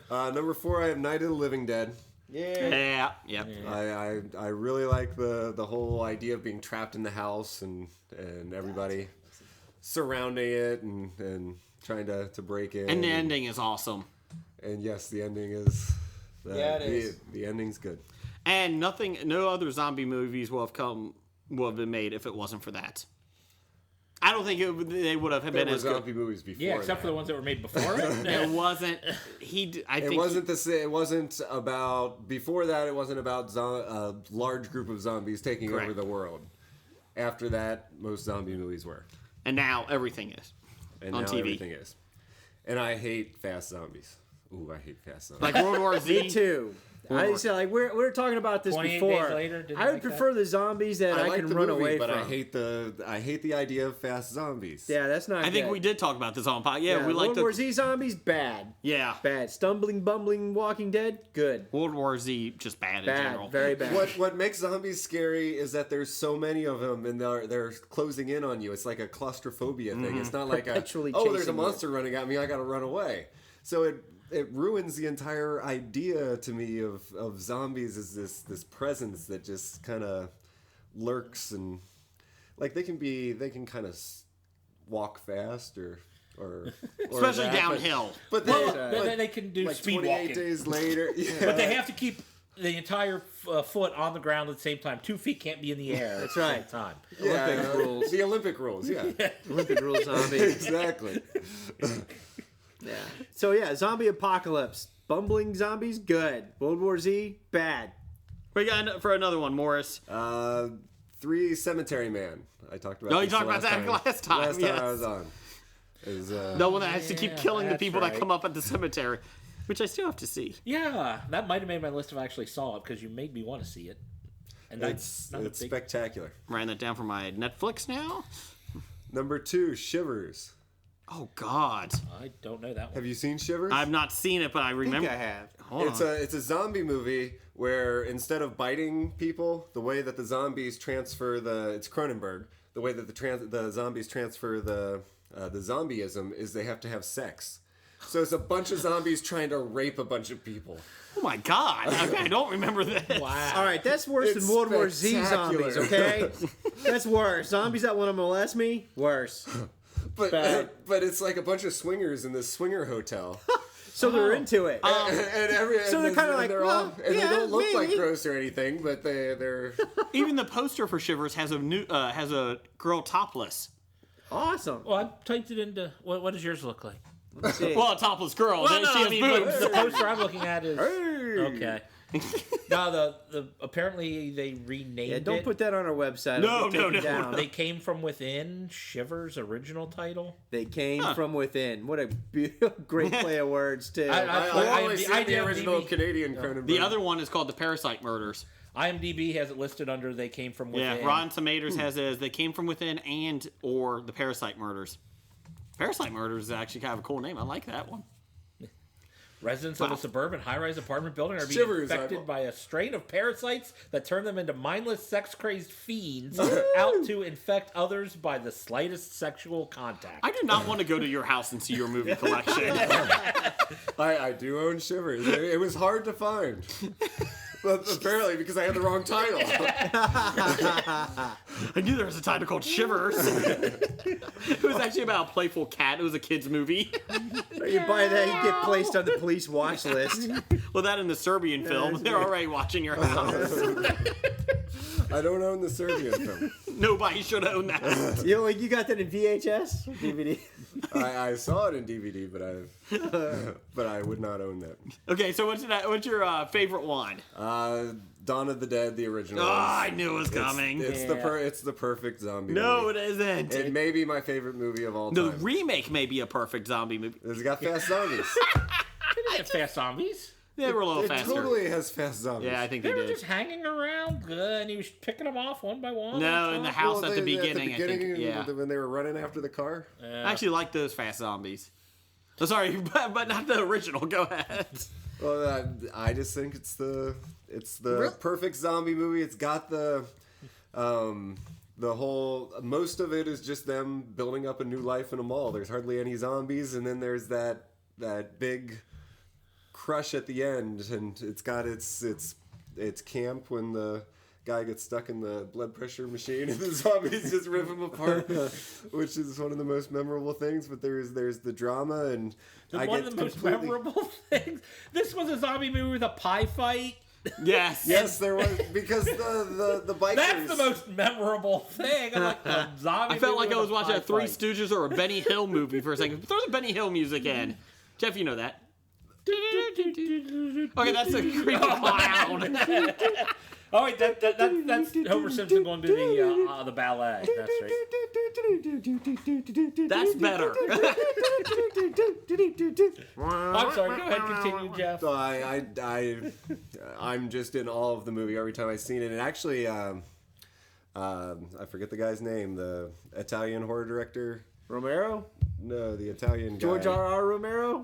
Number 4, I have Night of the Living Dead. Yeah. Yep. I really like the whole idea of being trapped in the house and everybody surrounding it and trying to break in. And the ending is awesome. And yes, the ending is. It is. The ending's good. And no other zombie movies will have been made if it wasn't for that. I don't think they would have There been were as good. zombie movies before. Yeah, except for the ones that were made before it. It wasn't. It wasn't about before that. It wasn't about a large group of zombies taking Correct. over the world. After that, most zombie movies were. And now everything is And on now TV. everything is. And I hate fast zombies. Ooh, I hate fast zombies. Like World War Z. Me too. I say like we were talking about this 28 before. days later, didn't I would like that? prefer the zombies that I like can the run movie, away but from. I hate the idea of fast zombies. Yeah, that's not. I think good. we did talk about this on podcast. Yeah, we like World War Z zombies bad. Yeah. Bad. Stumbling, bumbling, Walking Dead, good. World War Z just bad in Bad, general. very bad. What makes zombies scary is that there's so many of them and they're closing in on you. It's like a claustrophobia thing. It's not like Perpetually there's a chasing you. monster running at me, I gotta run away. So it ruins the entire idea to me of zombies as this presence that just kind of lurks and like they can kind of walk fast or Especially that, downhill. But They can do like speed 28 walking. days later, yeah. But they have to keep the entire foot on the ground at the same time. 2 feet can't be in the air. That's right. At the same time. Olympic rules. The Olympic rules, yeah. Olympic rules zombies. Exactly. Yeah. So yeah, zombie apocalypse. Bumbling zombies, good. World War Z, bad. We got for another one, Morris. 3 Cemetery Man. I talked about. No, you this talked the about that last time, Last time yes. I was on. Is The one that has to keep killing the that's people that right. come up at the cemetery, which I still have to see. Yeah, that might have made my list if I actually saw it because you made me want to see it. And it's not a big- spectacular. Writing that down for my Netflix now. Number 2, Shivers. Oh God, I don't know that one. Have you seen Shivers? I've not seen it, but I I remember. think I have. Hold on. It's a zombie movie where instead of biting people, the way that the zombies transfer it's Cronenberg. The way that the zombies transfer the zombieism is they have to have sex. So it's a bunch of zombies trying to rape a bunch of people. Oh my God, I don't remember this. Wow. All right, that's worse It's than World War Z spectacular. zombies, okay? That's worse. Zombies that want to molest me, worse. But Bad. but it's like a bunch of swingers in this swinger hotel. So they're into it. So they're kinda like, they're well, and yeah, they don't look like maybe. gross or anything, but they're Even the poster for Shivers has a girl topless. Awesome. Well, I typed it into. What does yours look like? Let's see. Well, a topless girl. Well, Then no, she I has mean, boobs. the poster I'm looking at is okay. No, the apparently they renamed Yeah, don't it. put that on our website. No, It'll get taken no. down. They Came From Within, Shivers original title. They came from within. What a great play of words, too. I only see the IMDb original Canadian Cronenberg. The other one is called The Parasite Murders. IMDb has it listed under They Came From Within. Yeah, Rotten Tomatoes has it as They Came From Within and or The Parasite Murders. Parasite Murders is actually kind of a cool name. I like that one. Residents of a suburban high-rise apartment building are being Shivers, infected by a strain of parasites that turn them into mindless, sex-crazed fiends out to infect others by the slightest sexual contact. I do not want to go to your house and see your movie collection. I do own Shivers. It was hard to find. Well, apparently because I had the wrong title. I knew there was a title called Shivers. It was actually about a playful cat. It was a kid's movie. You buy that, you get placed on the police watch list. Well, that in the Serbian film. They're already watching your house. I don't own the Serbian film. Nobody should own that. You got that in VHS or DVD? I saw it in DVD, but I would not own that. Okay, so what's your favorite one? Dawn of the Dead, the original. Oh, I knew it was coming. It's the perfect zombie No, movie. it isn't. It may be my favorite movie of all The time. remake may be a perfect zombie movie. It's got fast zombies. They didn't have fast zombies. They were a little It faster. totally has fast zombies. Yeah, I think They they were did. just hanging around, and he was picking them off one by one. No, in the house Well, at the beginning, I think. when Yeah. when they were running after the car. I actually like those fast zombies. Oh, sorry, but not the original. Go ahead. Well, I just think it's the perfect zombie movie. It's got the whole, most of it is just them building up a new life in a mall. There's hardly any zombies, and then there's that big crush at the end, and it's got its camp when the guy gets stuck in the blood pressure machine and the zombies just rip him apart, which is one of the most memorable things. But there's the drama, and One of the most memorable things. This was a zombie movie with a pie fight. Yes. Yes, there was, because the bikers. That's the most memorable thing. I'm like, the zombie I felt movie like I with was a watching pie a Three fight. Stooges or a Benny Hill movie for a second. Throw the Benny Hill music in. Jeff, you know that. Okay, that's a creepy clown. Oh wait, that's Homer Simpson going to the ballet. That's right. That's better. I'm sorry. Go ahead, continue, Jeff. So I'm just in awe of the movie every time I've seen it. And actually, I forget the guy's name. The Italian horror director. Romero? No, the Italian guy. George R.R. Romero?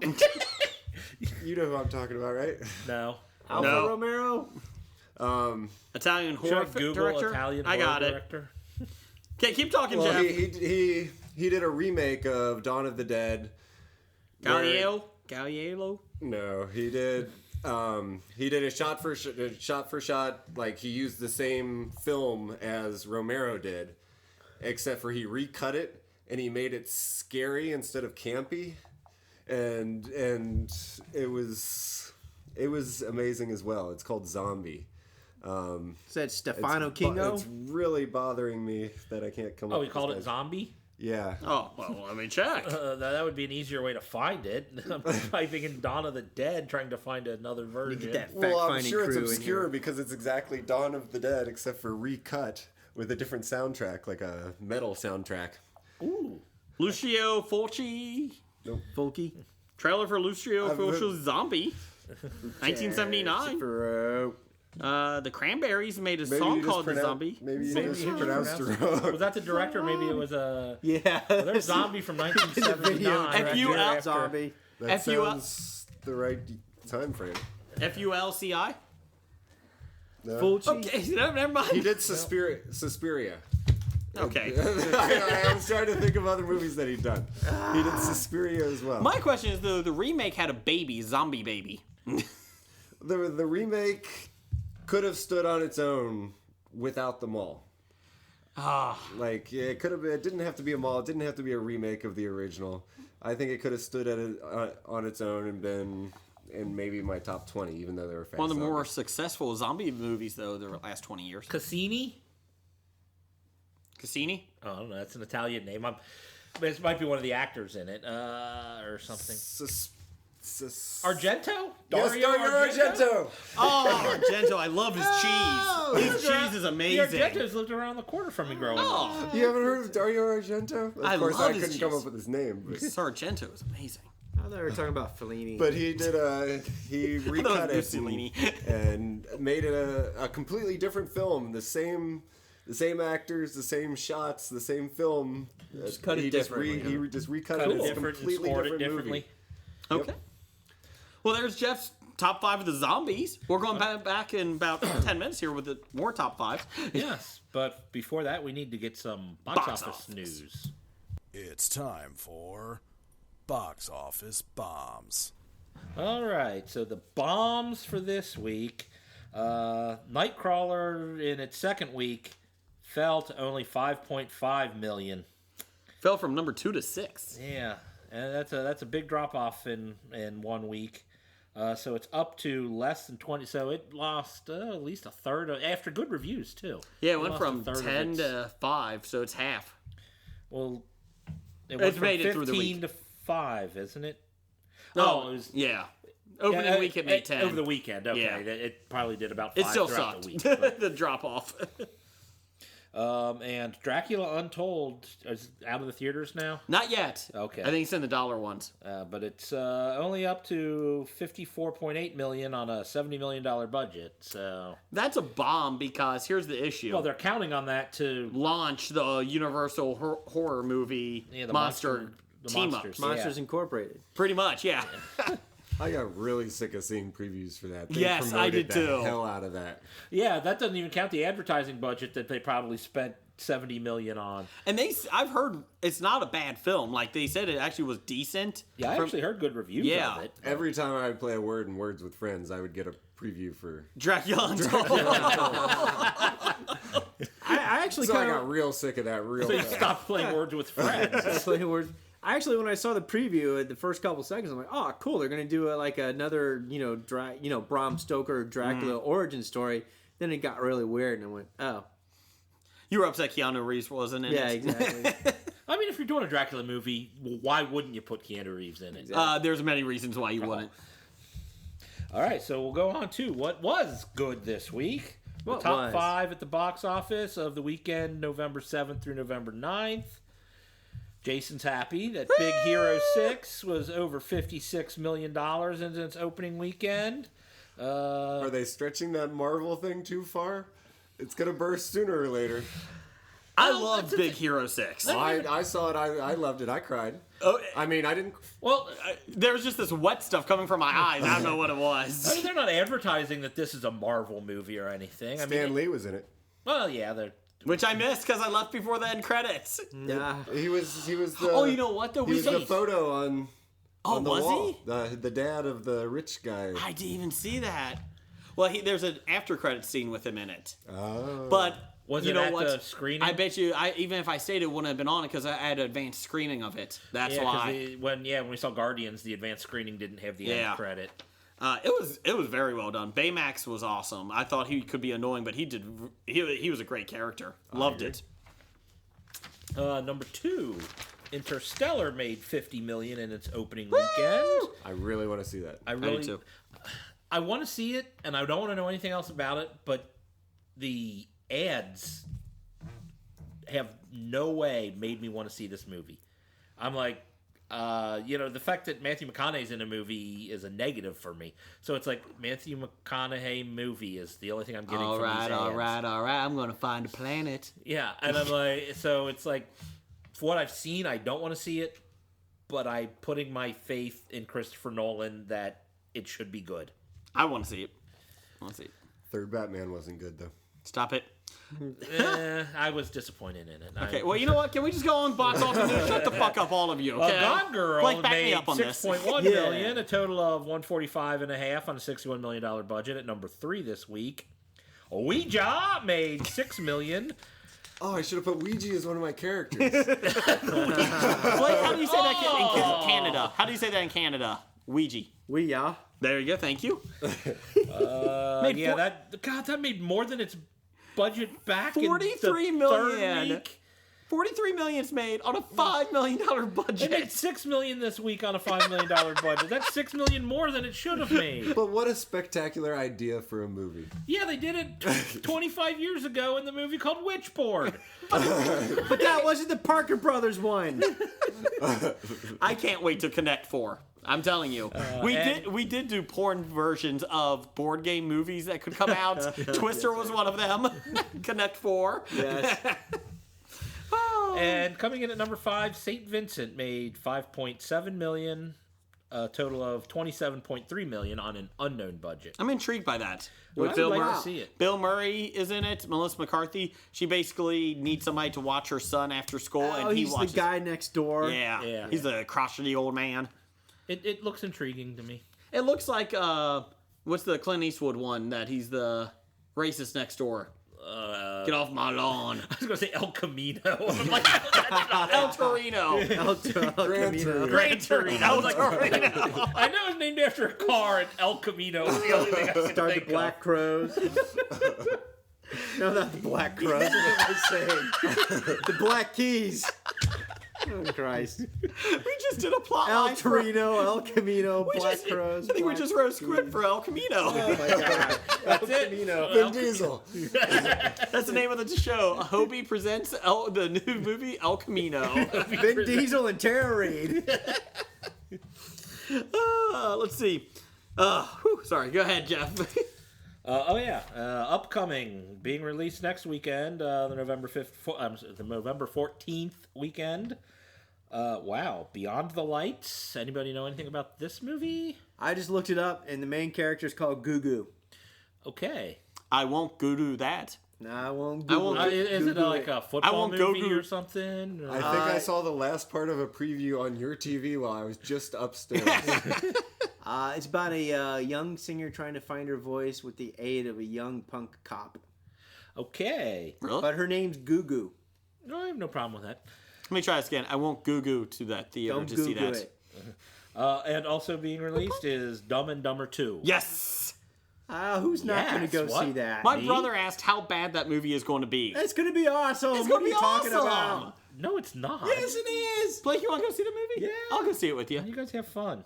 You know who I'm talking about, right? No. Alpha No. Romero? Italian Should I horror Google director. Italian I got horror it. director? Okay, keep talking, Well, Jeff. he did a remake of Dawn of the Dead. where- Galliello? No, he did a shot for shot. Like, he used the same film as Romero did, except for he recut it and he made it scary instead of campy, and it was amazing as well. It's called Zombie. Is that Stefano Kingo? It's really bothering me that I can't come up Oh, with he called this it guy's- Zombie? Yeah. Oh, well, let me check. That would be an easier way to find it. I'm typing in Dawn of the Dead, trying to find another version. Get that Well, I'm fact-finding sure it's crew in obscure here. because it's exactly Dawn of the Dead, except for recut with a different soundtrack, like a metal soundtrack. Ooh. Lucio Fulci. Folky? Trailer for Lucio Fulci's Zombie. 1979. The Cranberries made a song called The Zombie. Maybe you Maybe just you pronounced it Was wrong. that the director? Maybe it was a... Yeah. Well, there's Zombie from 1979. If you right out- after. Zombie. That F-U- sounds the right time frame. Fulci? No. Fulci? Okay, never mind. He did Suspiria. Okay. I was trying to think of other movies that he'd done. He did Suspiria as well. My question is, though, the remake had a baby, zombie baby. The remake could have stood on its own without the mall. Like, it could have. It didn't have to be a mall. It didn't have to be a remake of the original. I think it could have stood on its own and been in maybe my top 20, even though they were fast. One of the more successful zombie movies, though, the last 20 years. Cassini? Cassini? Oh, I don't know. That's an Italian name. This might be one of the actors in it, or something. Argento? Yes, Dario Argento. Oh, Argento, I love his cheese. His cheese is The amazing. Argentos lived around the corner from me growing up. Oh, You haven't heard of Dario Argento? Of I course, love I his couldn't come cheese. up with his name. this Argento is amazing. I thought we were talking about Fellini. But he did he recut it Mussolini. and made it a completely different film. The same actors, the same shots, the same film. Just cut it he differently, huh? He just recut Cut it it as a different and completely scored it different differently. movie. Okay. Well, there's Jeff's top 5 of the zombies. We're going back in about 10 minutes here with the more top 5s. Yes, but before that, we need to get some box office news. It's time for Box Office Bombs. All right, so the bombs for this week. Nightcrawler in its second week fell to only 5.5 million. Fell from number 2 to 6. Yeah, and that's a big drop off in 1 week. So it's up to less than 20. So it lost at least a third after good reviews too. Yeah, it went lost a from third of 10 its- to 5, so it's half. Well, it went It's from made it 15 through the week. to 5, isn't it? Oh, it was yeah. Opening week it made 10. Over the weekend, okay. Yeah. It probably did about 5 It still throughout sucked. the week. But, The drop off. and Dracula Untold is out of the theaters now. Not yet. Okay. I think it's in the dollar ones. But it's only up to $54.8 million on a $70 million budget. So, That's a bomb because here's the issue. well, they're counting on that to Launch the Universal horror movie the monster the team monsters. up. Monsters Incorporated. Pretty much, yeah. I got really sick of seeing previews for that. They Yes, I did promoted too. the hell out of that. Yeah, that doesn't even count the advertising budget that they probably spent $70 million on. And I've heard it's not a bad film. Like they said, it actually was decent. Yeah, I From actually heard good reviews Yeah. of it. Every time I would play a word in Words with Friends, I would get a preview for. Dracula Untold. I actually So I kind got of real sick of that real So you fast. stopped playing Words with Friends. Actually, when I saw the preview at the first couple seconds, I'm like, "Oh, cool! They're gonna do another, Bram Stoker Dracula origin story." Then it got really weird, and I went, "Oh, You were upset Keanu Reeves wasn't in yeah, it. exactly." I mean, if you're doing a Dracula movie, well, why wouldn't you put Keanu Reeves in it? There's many reasons why you wouldn't. All right, so we'll go on to what was good this week. The What top was? 5 at the box office of the weekend, November 7th through November 9th. Jason's happy that Big Hero 6 was over $56 million in its opening weekend. Are they stretching that Marvel thing too far? It's gonna burst sooner or later. I Well, love that's the Big thing. Hero 6. I saw it. I loved it. I cried. Oh, I mean, I didn't. Well, there was just this wet stuff coming from my eyes. I don't know what it I was. mean, they're not advertising that this is a Marvel movie or anything. Stan Lee was in it. Well, yeah, they're... Which I missed because I left before the end credits. Yeah. He was the. Oh, you know what, though? He was the Wait. photo on. Oh, on the was wall. he? The dad of the rich guy. I didn't even see that. Well, there's an after credit scene with him in it. Oh. But Was you it know at what? the screening? I bet you, even if I stayed, it wouldn't have been on it because I had advanced screening of it. That's Yeah, why. when we saw Guardians, the advanced screening didn't have the Yeah. end credit. It was very well done. Baymax was awesome. I thought he could be annoying, but he was a great character. Loved it. Number 2, Interstellar made $50 million in its opening weekend. I really want to see that. I really, too. I want to see it, and I don't want to know anything else about it. But the ads have no way made me want to see this movie. I'm like, the fact that Matthew McConaughey's in a movie is a negative for me. So it's like Matthew McConaughey movie is the only thing I'm getting All from these right, ads. all right, all right. I'm going to find a planet. Yeah, and I'm like, so it's like, for what I've seen, I don't want to see it, but I'm putting my faith in Christopher Nolan that it should be good. I want to see it. Third Batman wasn't good though. Stop it. I was disappointed in it. Okay, well, you know what? Can we just go on box office news? Shut the fuck up, all of you, okay? Gone Girl Blake, back made me up on this. $6.1 million, a total of $145.5 on a $61 million budget at number 3 this week. Ouija made $6 million. Oh, I should have put Ouija as one of my characters. Blake, how do you say that in Canada? How do you say that in Canada? Ouija. Yeah. There you go, thank you. That made more than its budget back in the 43 third million. week. 43 million's made on a $5 million budget. It made $6 million this week on a $5 million budget. That's $6 million more than it should have made. But what a spectacular idea for a movie. Yeah, they did it 25 years ago in the movie called Witchboard. But that wasn't the Parker Brothers one. I can't wait to Connect 4. I'm telling you, we did do porn versions of board game movies that could come out. Twister was one of them. Connect 4. Yes. And coming in at number 5, St. Vincent made $5.7 million, a total of $27.3 million on an unknown budget. I'm intrigued by that. Well, With I Bill would like Murray. to see it. Bill Murray is in it. Melissa McCarthy. She basically needs somebody to watch her son after school, and he he's watches. the guy next door. Yeah, Yeah. he's a crotchety old man. It looks intriguing to me. It looks like What's the Clint Eastwood one that he's the racist next door? Get off my lawn. I was going to say El Camino. I'm like, El Torino. Gran Torino. I was like, I know it's named after a car, and El Camino is the only thing I can Start the think Black Crows. No, not the Black Crows. What am I saying? The Black Keys. Oh, Christ. We just did a plot El line for- Torino, El Camino, Black just- Crows. I think we Black- just wrote a script for El Camino. Oh, my God. That's it. Vin Diesel. That's the name of the show. HOBI presents the new movie El Camino. Vin Diesel and Tara Reid. Let's see. Sorry, go ahead, Jeff. Upcoming, being released next weekend, the November 14th weekend. Wow, Beyond the Lights. Anybody know anything about this movie? I just looked it up, and the main character is called Gugu. Okay. I won't go do that. No, I won't. Is it like a football movie or something? I think I saw the last part of a preview on your TV while I was just upstairs. It's about a young singer trying to find her voice with the aid of a young punk cop. Okay. Really? But her name's Gugu. No, I have no problem with that. Let me try this again. I won't goo to that theater Don't to see Gugu that. it. And also being released is Dumb and Dumber 2. Yes! Who's not going to go what? see that? My brother asked how bad that movie is going to be. It's going to be awesome. It's What going to are be you talking awesome! about? No, it's not. Yes, it is! Blake, you want to go see the movie? Yeah. I'll go see it with you. You guys have fun.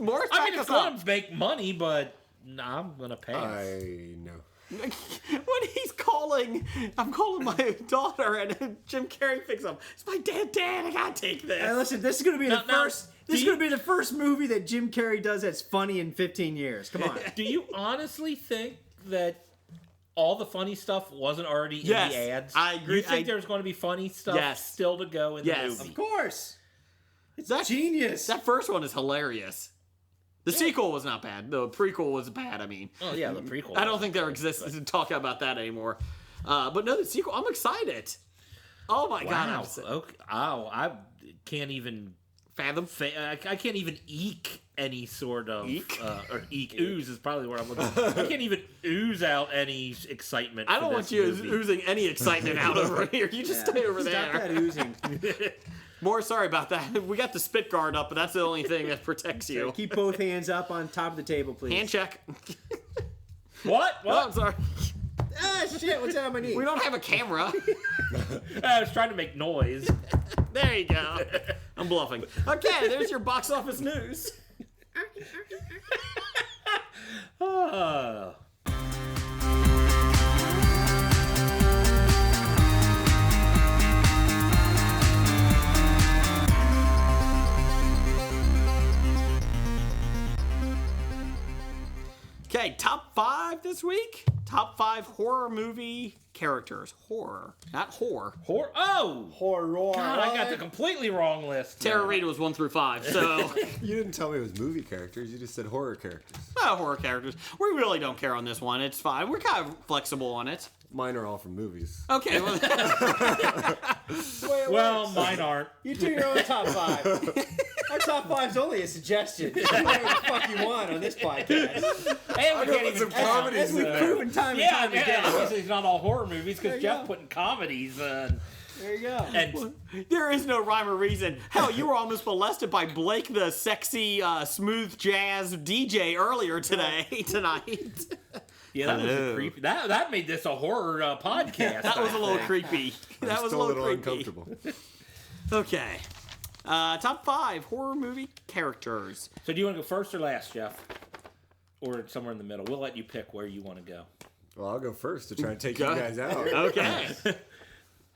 Morris, I back mean, us it's up. going to make money, but I'm going to pass. I know. When he's calling, I'm calling my daughter, and Jim Carrey picks up. It's my dad. I gotta take this. Hey, listen, this is going to be the Now, first. This is going to be the first movie that Jim Carrey does that's funny in 15 years. Come on. Do you honestly think that all the funny stuff wasn't already Yes, in the ads? I agree. You think there's going to be funny stuff Yes. still to go in Yes. the movie? Of course. It's That- genius. That first one is hilarious. The sequel was not bad. The prequel was bad. I mean, Oh, yeah, the prequel. I don't think there exists to talk about that anymore. But no, the sequel. I'm excited. Oh my god! I'm Wow. excited. Okay. Oh, I can't even Fathom. I can't even eke any sort of Eek? Or eke ooze is probably where I'm looking. I can't even ooze out any excitement. I for don't want this you movie. oozing any excitement out over here. You just stay over Stop there. that oozing. More sorry about that. We got the spit guard up, but that's the only thing that protects you. Keep both hands up on top of the table, please. Hand check. What? Oh, I'm sorry. Ah, shit. What's that on my knee? We don't have a camera. I was trying to make noise. There you go. I'm bluffing. Okay, there's your box office news. Ah. Okay, top 5 this week. Top 5 horror movie characters. Horror, not whore. Horror. God, I got the completely wrong list. Tara now. Reid was 1 through 5, so You didn't tell me it was movie characters. You just said horror characters. horror characters. We really don't care on this one. It's fine. We're kind of flexible on it. Mine are all from movies. Okay, well, Well, mine aren't. You do your own top 5. Our top 5's only a suggestion. You do whatever the fuck you want on this podcast. And we can't even count. As we've proven time and Yeah, time again. obviously it's not all horror movies There because you Jeff go. put in comedies. There you go. And there is no rhyme or reason. Hell, you were almost molested by Blake, the sexy, smooth jazz DJ earlier tonight. yeah, that was Hello. a creepy. That made this a horror podcast. That was a I little think. creepy. That was a Still little creepy. uncomfortable. Okay. Top 5 horror movie characters. So do you want to go first or last, Jeff? Or somewhere in the middle? We'll let you pick where you want to go. Well, I'll go first to try and take Go. you guys out. Okay.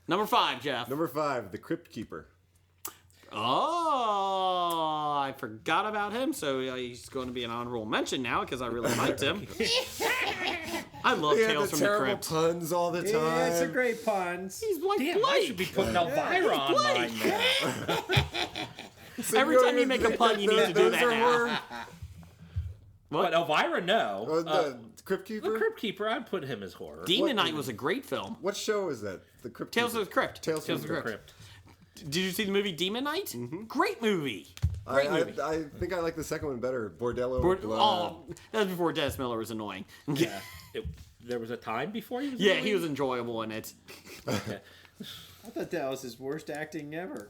Number 5, Jeff. Number 5, the Crypt Keeper. Oh, I forgot about him, so he's going to be an honorable mention now because I really liked him. I love He had Tales the from the terrible Crypt. puns all the time. Yeah, it's a great puns. He's like Damn, Blake. I should be putting Elvira on mine now. Every time you make a pun, you need to do Those that are now. horror. What, Elvira? No. The Crypt The Keeper? Crypt Keeper, I'd put him as horror. Demon Knight was a great film. What show is that? The Crypt Tales Keeper. of the Crypt. Tales from the Crypt. Crypt. Did you see the movie Demon Knight? Great movie. Great movie. I think I like the second one better. Bordello. Oh, that was before Dennis Miller was annoying. Yeah. There was a time before he was. Yeah, he was enjoyable in it. Okay. I thought that was his worst acting ever.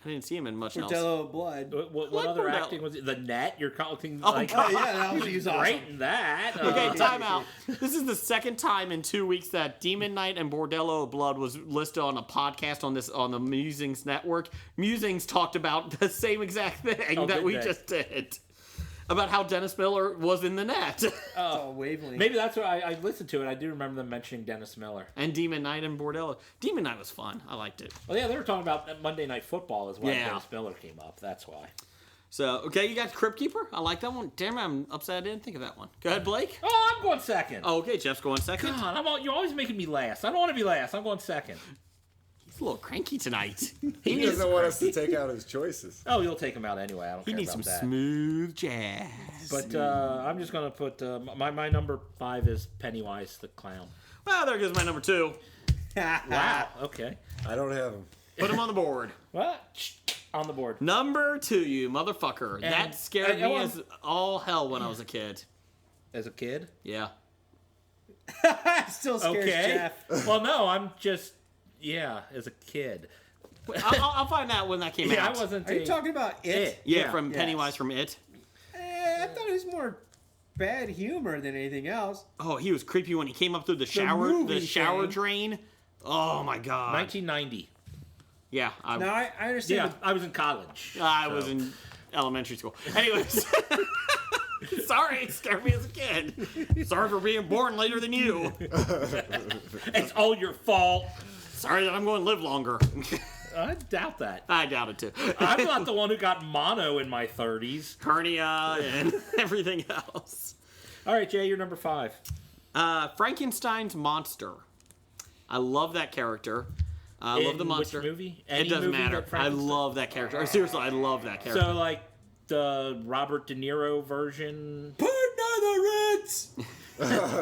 I didn't see him in much else. Bordello Blood. What other Bordello. acting was it? The Net? You're counting Oh, like God. Yeah, that was, he was awesome. great in that. Okay, time out. This is the second time in 2 weeks that Demon Knight and Bordello of Blood was listed on a podcast on the Musings Network. Musings talked about the same exact thing that we just did. About how Dennis Miller was in the Net. Oh, wavelength. Maybe that's what I listened to it. I do remember them mentioning Dennis Miller. And Demon Knight and Bordello. Demon Knight was fun. I liked it. Well, yeah, they were talking about Monday Night Football as well. Yeah. Dennis Miller came up. That's why. So, okay, you got Crypt Keeper. I like that one. Damn, I'm upset I didn't think of that one. Go ahead, Blake. Oh, I'm going second. Oh, okay, Jeff's going second. God, you're always making me last. I don't want to be last. I'm going second. He's a little cranky tonight. He doesn't want us to take out his choices. Oh, you'll take him out anyway. I don't He care needs about some that. smooth jazz. But I'm just going to put my number 5 is Pennywise the Clown. Well, there goes my number 2. Wow. Okay. I don't have him. Put him on the board. What? On the board. Number 2, you motherfucker. That scared me as all hell when I was a kid. As a kid? Yeah. Still scares Okay. Jeff. Well, no, I'm just, as a kid. I'll find out when that came Yeah, out. I wasn't. Are you talking about It? Yeah, from Yes. Pennywise from It. I thought it was more bad humor than anything else. Oh, he was creepy when he came up through the shower movie thing. drain. Oh my god. 1990. Yeah, Now, I understand. Yeah, I was in college. I was in elementary school. Anyways. Sorry, it scared me as a kid. Sorry for being born later than you. It's all your fault. Sorry that I'm going to live longer. I doubt that. I doubt it too. I'm not the one who got mono in my 30s. Hernia and everything else. All right, Jay, you're number 5. Frankenstein's monster. I love that character. I love the monster. Which movie? It Any doesn't movie matter. that I Frankenstein- love that character. Seriously, I love that character. So, like, the Robert De Niro version, Put another Ritz!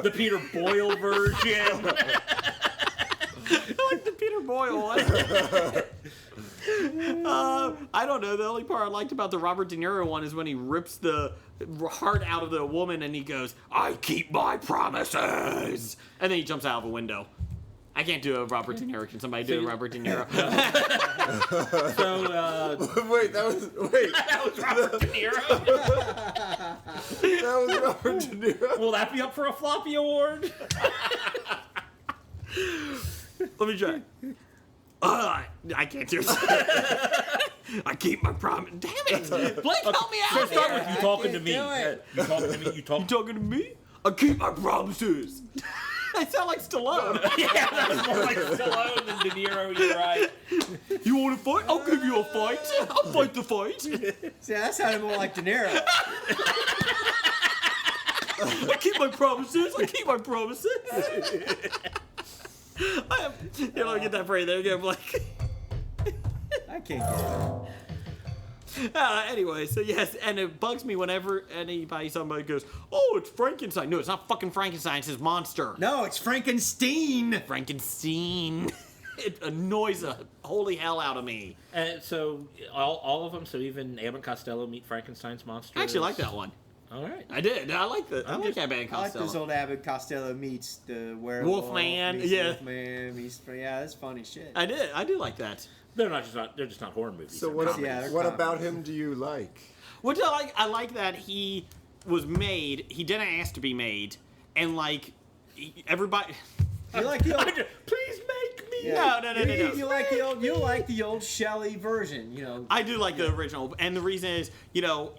the Peter Boyle version. I like the Peter Boyle one. I don't know. The only part I liked about the Robert De Niro one is when he rips the heart out of the woman and he goes, "I keep my promises," and then he jumps out of a window. I can't do a Robert De Niro. Can somebody do a Robert De Niro? So, Wait, that was Robert De Niro. that was Robert De Niro. Will that be up for a floppy award? Let me try. I can't do it. I keep my promise. Damn it! Blake, help me So out start here. with you talking to me. do it. You talking to me. You talking. You talking to me? I keep my promises. I sound like Stallone. Yeah, that's more like Stallone than De Niro. You're right. You want to fight? I'll give you a fight. I'll fight the fight. See, that sounded more like De Niro. I keep my promises. I keep my promises. You don't get that phrase there again, Blake. I can't get it. Anyway, so yes, and it bugs me whenever somebody goes, "Oh, it's Frankenstein." No, it's not fucking Frankenstein. It's his monster. No, it's Frankenstein. Frankenstein. It annoys the holy hell out of me. And so all of them. So even Abbott Costello meet Frankenstein's monster. I actually like that one. All right. I did. I like Abbott I like Costello. this old Abbott Costello meets the werewolf. Wolfman, meets yeah. Wolfman, that's funny shit. I did. I do like that. They're just not horror movies. So They're what? comedies. Yeah, they're What comedies. about him do you like? Which I like that he was made. He didn't ask to be made, and like everybody. You like the old, Please make me. yeah. No. You like the old Shelley version, you know. I do like the original, and the reason is,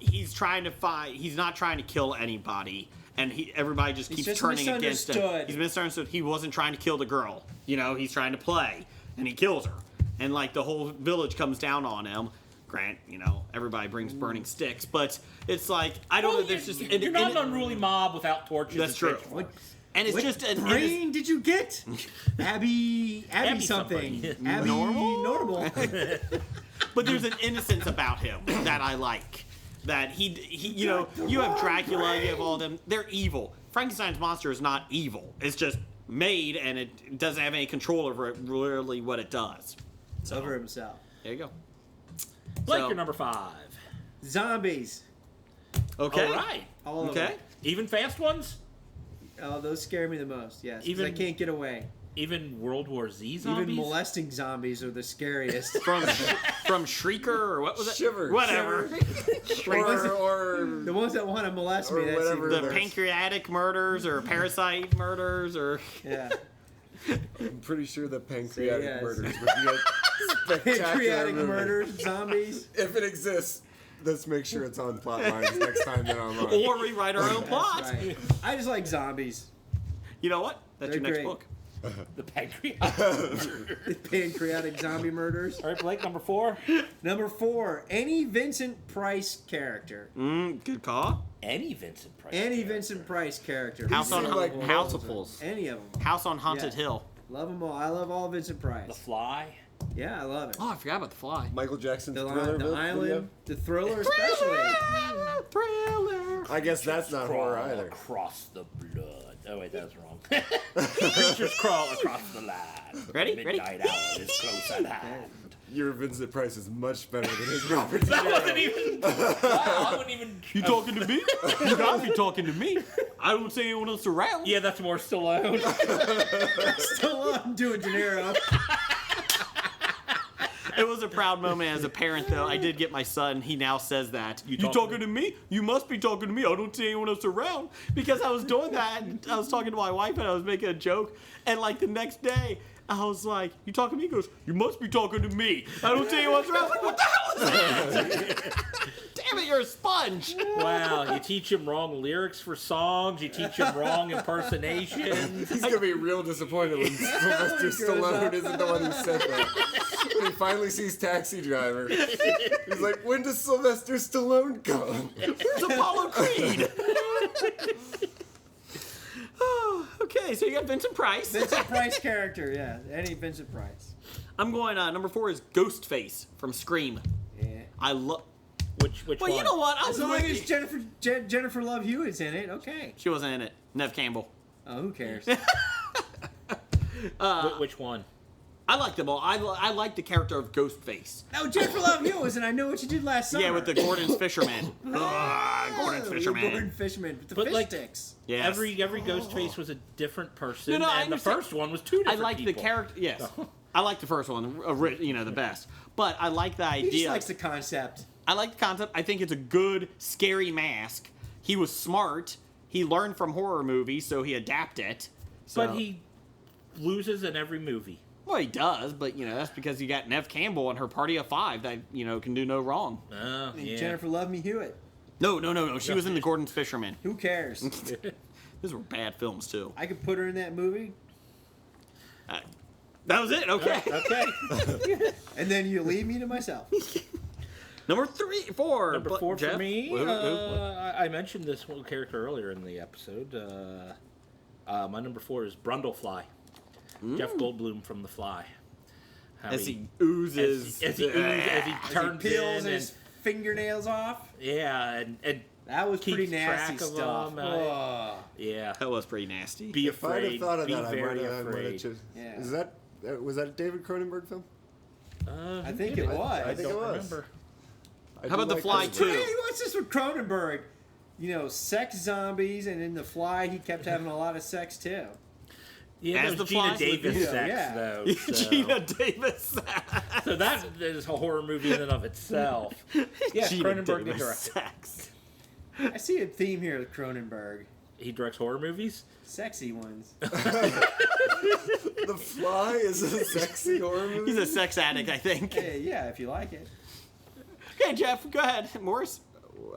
he's trying to fight. He's not trying to kill anybody, and everybody just keeps just turning against him. misunderstood. He's misunderstood. He wasn't trying to kill the girl. He's trying to play, and he kills her, and like the whole village comes down on him. Grant, everybody brings burning sticks, but it's like I don't know. There's just You're not an unruly mob without torches. That's and true. pitchforks. And it's What just an brain did you get? Abby something. somebody. Abby Notable. But there's an innocence about him that I like. That he you have Dracula, you have all them. They're evil. Frankenstein's monster is not evil. It's just made, and it doesn't have any control over it, really what it does. Over himself. There you go. Blake, So- you're number 5. Zombies. Okay. All right. All of Okay. them. Even fast ones? Oh, those scare me the most. Yes. 'Cause Even- I can't get away. Even World War Z zombies? Even molesting zombies are the scariest. From Shrieker or what was it? Shiver. Whatever. Or the ones that want to molest me. Or That's whatever even The worse. pancreatic murders or parasite murders or Yeah. I'm pretty sure the pancreatic yes. murders would be a spectacular Pancreatic movie. murders, zombies. If it exists, let's make sure it's on Plotlines next time that I'm on. or rewrite our own plot. That's right. I just like zombies. You know what? That's They're your next great. book. The pancreas. Pancreatic zombie murders. All right, Blake, number 4. Number 4, any Vincent Price character. Good call. Any Vincent Price. Any character. Vincent Price character. House on seem like multiples. Any of them. House on Haunted Yeah. Hill. Love them all. I love all Vincent The Price. Fly. Yeah, I love it. Oh, I forgot about the Fly. Michael Jackson's The Thriller Island, video? the Thriller especially. Thriller. I guess that's not horror Crawl either. across the blood. Oh wait, that was wrong. Creatures crawl across the line. Ready? Midnight hour is close at hand. Your Vincent Price is much better than his Robert De That Niro. wasn't even. I wouldn't even. You talking to me? You gotta be talking to me. I don't say anyone else around. Yeah, that's more Stallone. Still on doing De Niro. It was a proud moment as a parent, though. I did get my son. He now says that. You talking to me? You must be talking to me. I don't see anyone else around. Because I was doing that, and I was talking to my wife, and I was making a joke. And, like, the next day, I was like, you talking to me? He goes, you must be talking to me. I don't see anyone else around. I was like, what the hell is that? Damn it, you're a sponge. Wow, you teach him wrong lyrics for songs. You teach him wrong impersonations. He's gonna be real disappointed when Sylvester Stallone isn't the one who said that. When he finally sees Taxi Driver, he's like, when does Sylvester Stallone come? Where's Apollo Creed? Oh, okay, so you got Vincent Price. Vincent Price character, yeah. Any Vincent Price. I'm going, number 4 is Ghostface from Scream. Yeah. I love... Which Well, one? you know what? I As was long with as you. Jennifer Love Hewitt's in it, okay. She wasn't in it. Nev Campbell. Oh, who cares? Which one? I like them all. I like the character of Ghostface. No, Jennifer Love Hewitt was in I Know What You Did Last Summer. Yeah, with the Gordon's Fisherman. Gordon's Fisherman. Gordon Fisherman with the But, fish like, sticks. Yes. Every Ghostface was a different person, No, I and the understand. first one was two I different like the people. character. Yes, I like the first one. The best. But I like the He just idea. likes the concept. I like the concept. I think it's a good, scary mask. He was smart. He learned from horror movies, so he adapted. So. But he loses in every movie. Well, he does, but that's because you got Nev Campbell and her party of 5 that can do no wrong. Oh, yeah. Jennifer Love Me Hewitt. No. She was in the Gordon's Fisherman. Who cares? Those were bad films too. I could put her in that movie, That was it. Okay. Okay. and then you leave me to myself. Number 4. Number 4 Jeff? for me. Who? I mentioned this one character earlier in the episode. My number 4 is Brundlefly. Jeff Goldblum from The Fly. How As he oozes. as he turns Peels in his fingernails off. yeah, and That was pretty keeps nasty track of stuff. them, Oh. yeah. That was pretty nasty. Be If I'd have afraid. thought of Be that, I very might have afraid. Yeah. Is that was that a David Cronenberg film? I think it was. I think it don't was. remember. I How do about The like Fly Cronenberg. 2? Hey, what's this with Cronenberg? Sex zombies, and in The Fly, he kept having a lot of sex too. Yeah, As that was the Gina Fly? Davis Yeah, sex, yeah. though. So. Gina Davis. So that is a horror movie in and of itself. Yeah, Gina Cronenberg Davis directs. sex. I see a theme here with Cronenberg. He directs horror movies. Sexy ones. The Fly is a sexy horror movie. He's a sex addict, I think. Hey, yeah, if you like it. Okay, Jeff, go ahead. Morris?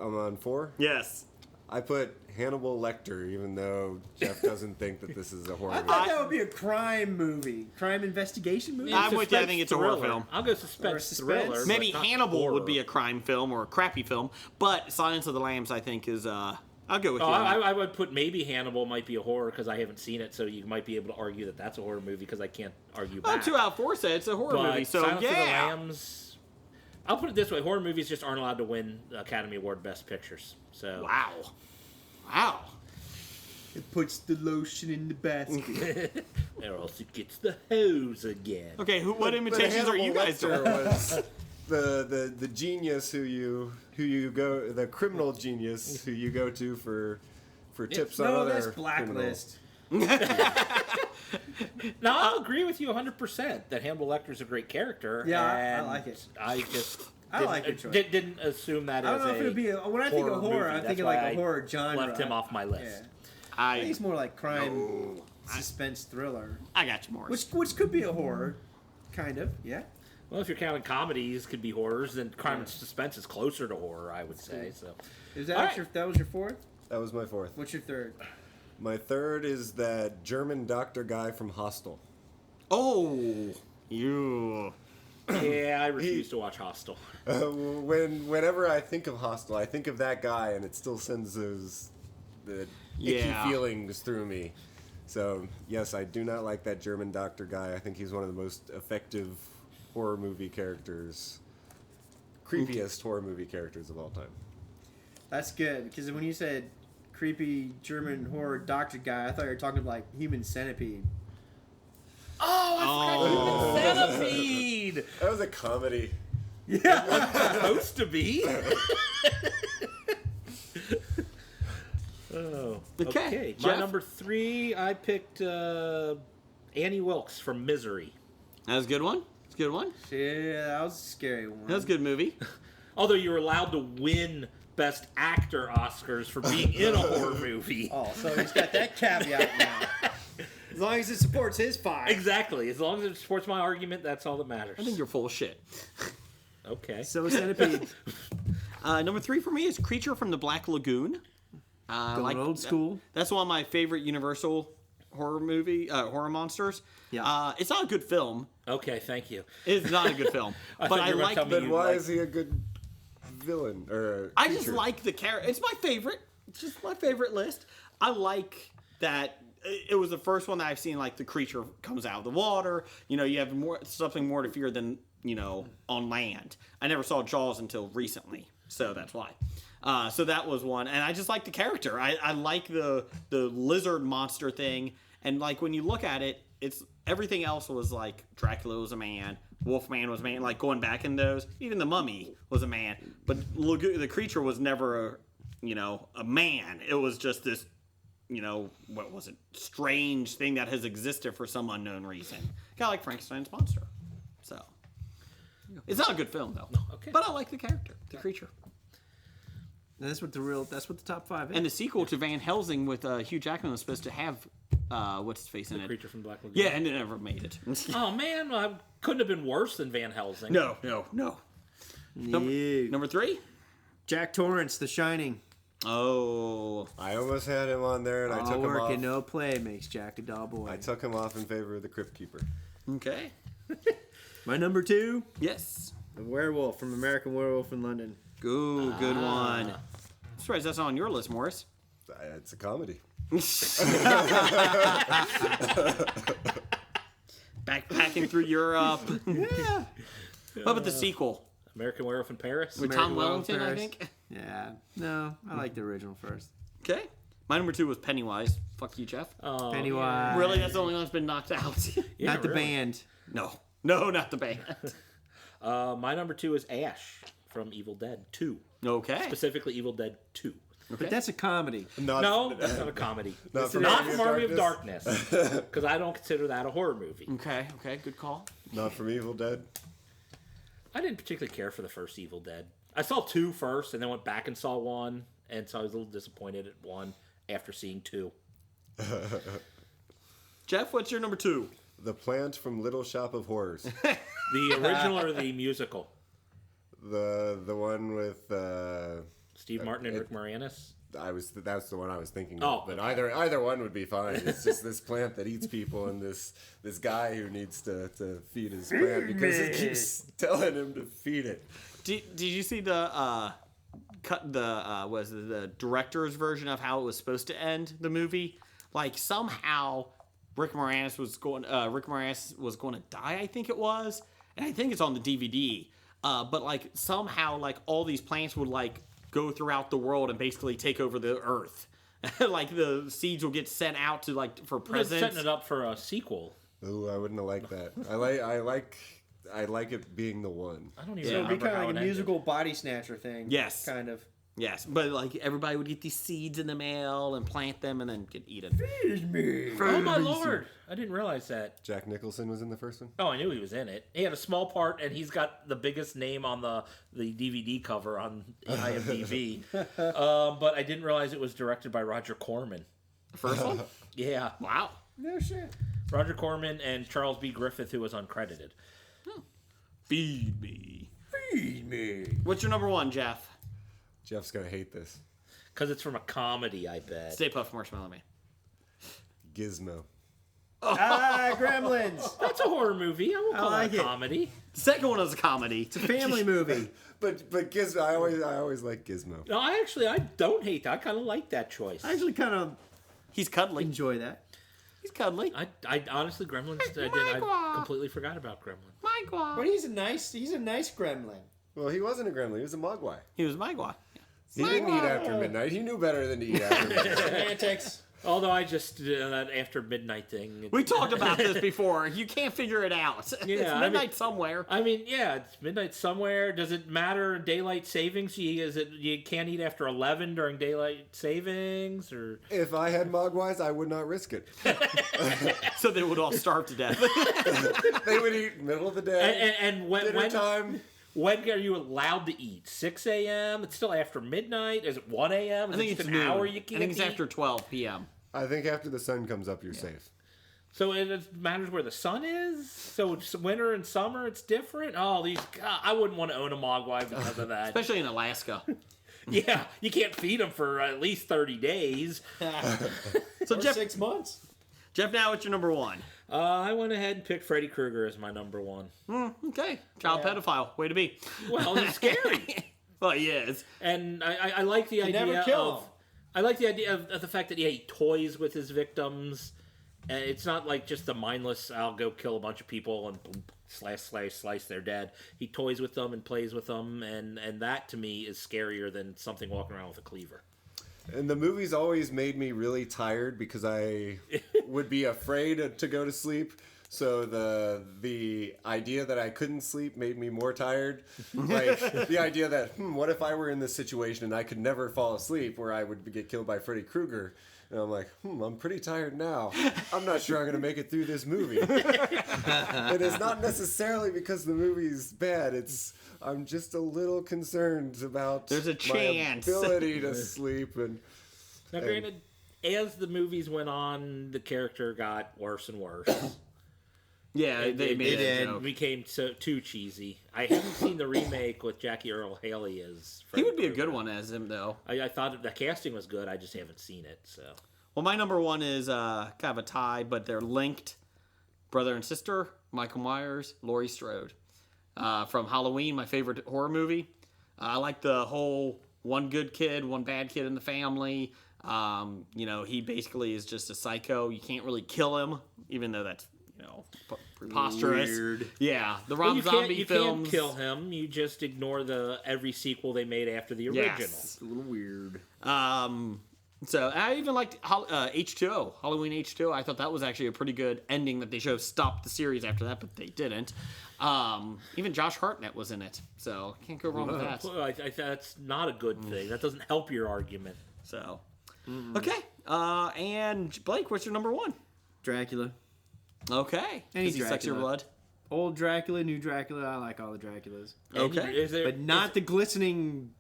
I'm on 4. Yes. I put Hannibal Lecter, even though Jeff doesn't think that this is a horror I movie. thought that would be a crime movie. Crime investigation movie? I'm with you. I Suspense think it's a horror thriller. film. I'll go Or suspense suspense. thriller. Maybe but not Hannibal horror. would be a crime film or a crappy film, but Silence of the Lambs, I think, is, I'll go with Oh, you. on that. I would put maybe Hannibal might be a horror because I haven't seen it, so you might be able to argue that that's a horror movie because I can't argue Well, back. 2 out of 4 said it's a horror But movie, so Silence of the yeah. Lambs. I'll put it this way: horror movies just aren't allowed to win the Academy Award Best Pictures. So Wow. It puts the lotion in the basket. or else it gets the hose again. Okay, what But imitations are you Hannibal guys Lecter doing? was the genius who you go, the criminal genius who you go to for tips on other that's Blacklist. Now, I'll agree with you 100% that Hannibal Lecter's a great character. Yeah, I and like it. I just like your choice. didn't assume that I don't as know if it'd be when I think of horror, movie. I'm thinking That's like why a horror genre. Left him off my list. Yeah. I think it's more like crime, I suspense, thriller, I got you, Morris. which could be a horror, kind of. Yeah. Well, if you're counting comedies, could be horrors, then crime and suspense is closer to horror, I would say. So, Is that All what right. that was your fourth? That was my fourth. What's your third? My third is that German doctor guy from Hostel. Oh, you. yeah, I refuse to watch Hostel. Whenever I think of Hostel, I think of that guy, and it still sends the icky feelings through me. So yes, I do not like that German doctor guy. I think he's one of the most effective horror movie characters, creepiest horror movie characters of all time. That's good because when you said creepy German horror doctor guy, I thought you were talking about like Human Centipede. Oh, I forgot Human Centipede! That was a comedy. Yeah, supposed to be. Oh, okay. My Jeff? number 3, I picked Annie Wilkes from Misery. That was a good one. It's a good one. Yeah, that was a scary one. That was a good movie. Although you were allowed to win Best Actor Oscars for being in a horror movie. Oh, so he's got that caveat now. As long as it supports his 5. Exactly. As long as it supports my argument, that's all that matters. I think you're full of shit. Okay. So Centipede. Number 3 for me is Creature from the Black Lagoon. Going old school. That's one of my favorite Universal horror monsters. Yeah. It's not a good film. Okay, thank you. It's not a good film. But thought I you were gonna like tell me Then you why like- is he a good villain or I just creature? like the character. It's my favorite. It's just my favorite list. I like that it was the first one that I've seen, like, the creature comes out of the water. You know, you have something more to fear than, you know, on land. I never saw Jaws until recently, so that's why. So that was one. And I just like the character. I like the lizard monster thing. And, like, when you look at it, it's everything else was, like, Dracula was a man. Wolfman was a man. Like, going back in those, even the Mummy was a man. But the creature was never, a man. It was just this, what was it? Strange thing that has existed for some unknown reason. Kind of like Frankenstein's monster. So, it's not a good film, though. Okay. But I like the character, the creature. And that's what the top 5 is. And the sequel to Van Helsing with Hugh Jackman was supposed to have, what's his face in it? Creature from Black Lagoon. Yeah, and it never made it. Oh, man. Well, I couldn't have been worse than Van Helsing. No. No. Number 3? Jack Torrance, The Shining. Oh. I almost had him on there, and I All took him work off. and no play makes Jack a dull boy. I took him off in favor of the Crypt Keeper. Okay. My number 2, Yes. The Werewolf from American Werewolf in London. Ooh, good one. I'm surprised that's not on your list, Morris. It's a comedy. Backpacking through Europe. Yeah. What about the sequel? American Werewolf in Paris. With American Tom Werewolf Wellington, I Paris. think. Yeah. No, I like the original first. Okay. My number 2 was Pennywise. Fuck you, Jeff. Oh, Pennywise. Really? That's the only one that's been knocked out? yeah, Not the really. band. No, not the band. My number 2 is Ash from Evil Dead 2. Okay. Specifically, Evil Dead 2. But that's a comedy. No, that's not a comedy. Not Not from Army of Darkness. Because I don't consider that a horror movie. Okay, good call. Not from Evil Dead. I didn't particularly care for the first Evil Dead. I saw 2 first and then went back and saw 1. And so I was a little disappointed at 1 after seeing 2. Jeff, what's your number 2? The Plant from Little Shop of Horrors. The original or the musical? the one with Steve Martin and Rick Moranis? that's the one I was thinking Oh, of. But okay. either one would be fine. It's just this plant that eats people and this guy who needs to feed his plant because it keeps telling him to feed it. Did you see the the director's version of how it was supposed to end the movie? Like, somehow Rick Moranis was going to die, I think it was, and I think it's on the DVD. But like, somehow, like, all these plants would, like, go throughout the world and basically take over the earth. Like, the seeds will get sent out to, like, for They're presents. setting it up for a sequel. Ooh, I wouldn't have liked that. I like I like it being the one. I don't even So it'd be remember kind of how like a it ended. musical body snatcher thing. Yes. Kind of. Yes, but like everybody would get these seeds in the mail and plant them and then get eaten. Oh my lord! I didn't realize that. Jack Nicholson was in the first one. Oh, I knew he was in it. He had a small part, and he's got the biggest name on the DVD cover on IMDb. But I didn't realize it was directed by Roger Corman. The first one? Yeah, Wow. No shit. Roger Corman and Charles B. Griffith, who was uncredited. Feed me. Feed me. What's your number one, Jeff? Jeff's gonna hate this. Because it's from a comedy, I bet. Stay Puft Marshmallow Man. Gizmo. Ah, Gremlins. That's a horror movie. I won't call like that a it. comedy. The second one is a comedy. It's a family movie. But Gizmo, I always like Gizmo. No, I don't hate that. I kind of like that choice. I actually kind of He's cuddly. enjoy that. He's cuddly. I honestly, Gremlins, I completely forgot about Gremlins. But he's a nice gremlin. Well, he wasn't a gremlin. He was a mogwai. He was Magua. He didn't eat after midnight. He knew better than to eat after midnight. Semantics. Although I just did that after midnight thing. We talked about this before. You can't figure it out. It's I midnight mean- somewhere. I mean, yeah, it's midnight somewhere. Does it matter daylight savings? You can't eat after 11 during daylight savings, or If I had mogwais, I would not risk it. So they would all starve to death. They would eat middle of the day, and dinner time. when are you allowed to eat? 6 a.m. It's still after midnight. Is it 1 a.m.? Is I think it just it's an noon. hour you can't I think it's eat? after 12 p.m. I think after the sun comes up, you're safe. So it matters where the sun is. So it's winter and summer, it's different. Oh, God, I wouldn't want to own a mogwai because of that. Especially in Alaska. Yeah, you can't feed them for at least 30 days. So Or Jeff, 6 months. Jeff, now what's your number one? I went ahead and picked Freddy Krueger as my number one. Okay. Child pedophile. Way to be. Well, it's scary. Well, he is. And I like the idea never kill of... him. I like the idea of the fact that, yeah, he toys with his victims. And it's not like just the mindless, I'll go kill a bunch of people and boom, slice, they're dead. He toys with them and plays with them. And that, to me, is scarier than something walking around with a cleaver. And the movies always made me really tired because I would be afraid to go to sleep. So the idea that I couldn't sleep made me more tired. Like the idea that, what if I were in this situation and I could never fall asleep, where I would get killed by Freddy Krueger? And I'm like, I'm pretty tired now. I'm not sure I'm going to make it through this movie. And it's not necessarily because the movie's bad. I'm just a little concerned about There's a chance. my ability to sleep. Now, granted, as the movies went on, the character got worse and worse. Yeah, they made did. a joke. Became too cheesy. I haven't seen the remake with Jackie Earle Haley as He Freddy would be a Krueger. good one as him, though. I thought the casting was good. I just haven't seen it. So Well, my number one is kind of a tie, but they're linked. Brother and sister, Michael Myers, Laurie Strode. From Halloween, my favorite horror movie. I like the whole one good kid, one bad kid in the family. He basically is just a psycho. You can't really kill him, even though that's, preposterous. Weird. Yeah, the Rob Zombie you films. can't kill him. You just ignore every sequel they made after the original. Yes. It's a little weird. So I even liked H2O, Halloween H2O. I thought that was actually a pretty good ending that they should have stopped the series after that, but they didn't. Even Josh Hartnett was in it, so can't go wrong with that. Well, that's not a good thing. That doesn't help your argument. So, okay. And Blake, what's your number one? Dracula. Okay. Any Does he suck your Dracula. blood? Old Dracula, new Dracula. I like all the Draculas. Okay. But not the glistening...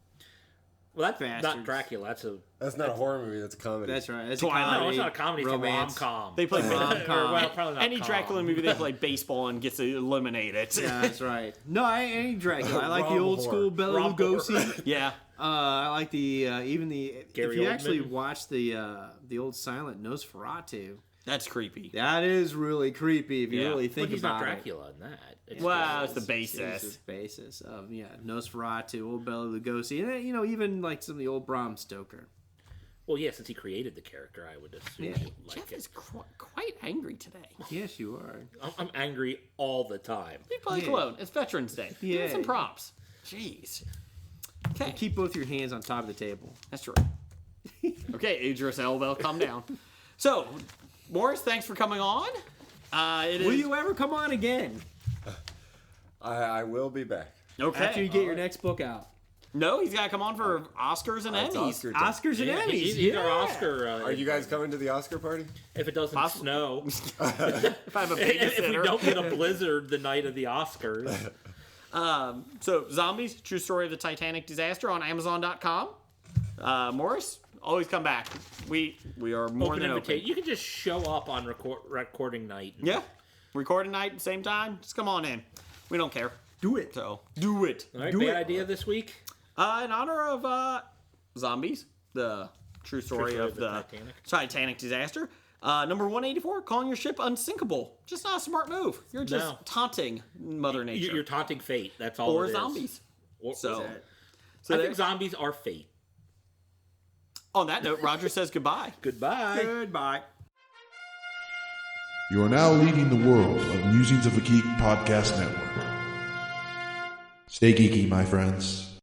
Well, that's not Bastards. Dracula. That's not a horror movie. That's a comedy. That's right. That's Twilight. a comedy. No, it's not a comedy. It's romance. a rom-com. They play Well, probably not any com. Dracula movie. They play baseball and gets eliminated. Yeah, that's right. No, I ain't Dracula. I like the Rom old horror. school Bela Rom Lugosi. Yeah. I like the even the Gary if you actually Oldman. watch the old silent Nosferatu, That's creepy. that is really creepy if you Yeah. really But think he's about not it. Dracula in that. It's Well, it's the It's basis. the basis of Nosferatu, old Bela Lugosi, and even like some of the old Bram Stoker. Well, yeah, since he created the character, I would assume Yeah. you like Jeff it. is quite angry today. Yes, you are. I'm angry all the time. Leave Blake Yeah. alone. It's Veterans Day. Give him Yeah. some props. Jeez. Okay. Keep both your hands on top of the table. That's true. Okay, Idris Elba, calm down. So, Morris, thanks for coming on. It Will is- you ever come on again? I will be back. Okay. After you get your next book out. No, he's got to come on for Oscars and It's Emmys. Oscar time. Oscars and Emmys. He's our Oscar. Are you guys coming to the Oscar party? If it doesn't snow. If I have a If we babysitter. don't get a blizzard the night of the Oscars. So, Zombies, True Story of the Titanic Disaster on Amazon.com. Morris, always come back. We are more Open than invitation. open. You can just show up on recording night. Yeah. Recording night, same time. Just come on in. We don't care. Do it. So, do it. All right, bad idea this week? In honor of Zombies, the true story of the Titanic Disaster. Number 184, calling your ship unsinkable. Just not a smart move. You're just taunting Mother Nature. You're taunting fate. That's all or it is. zombies. Or, So I think zombies are fate. on that note, Roger says goodbye. Goodbye. Goodbye. You are now leading the world of Musings of a Geek podcast network. Stay geeky, my friends.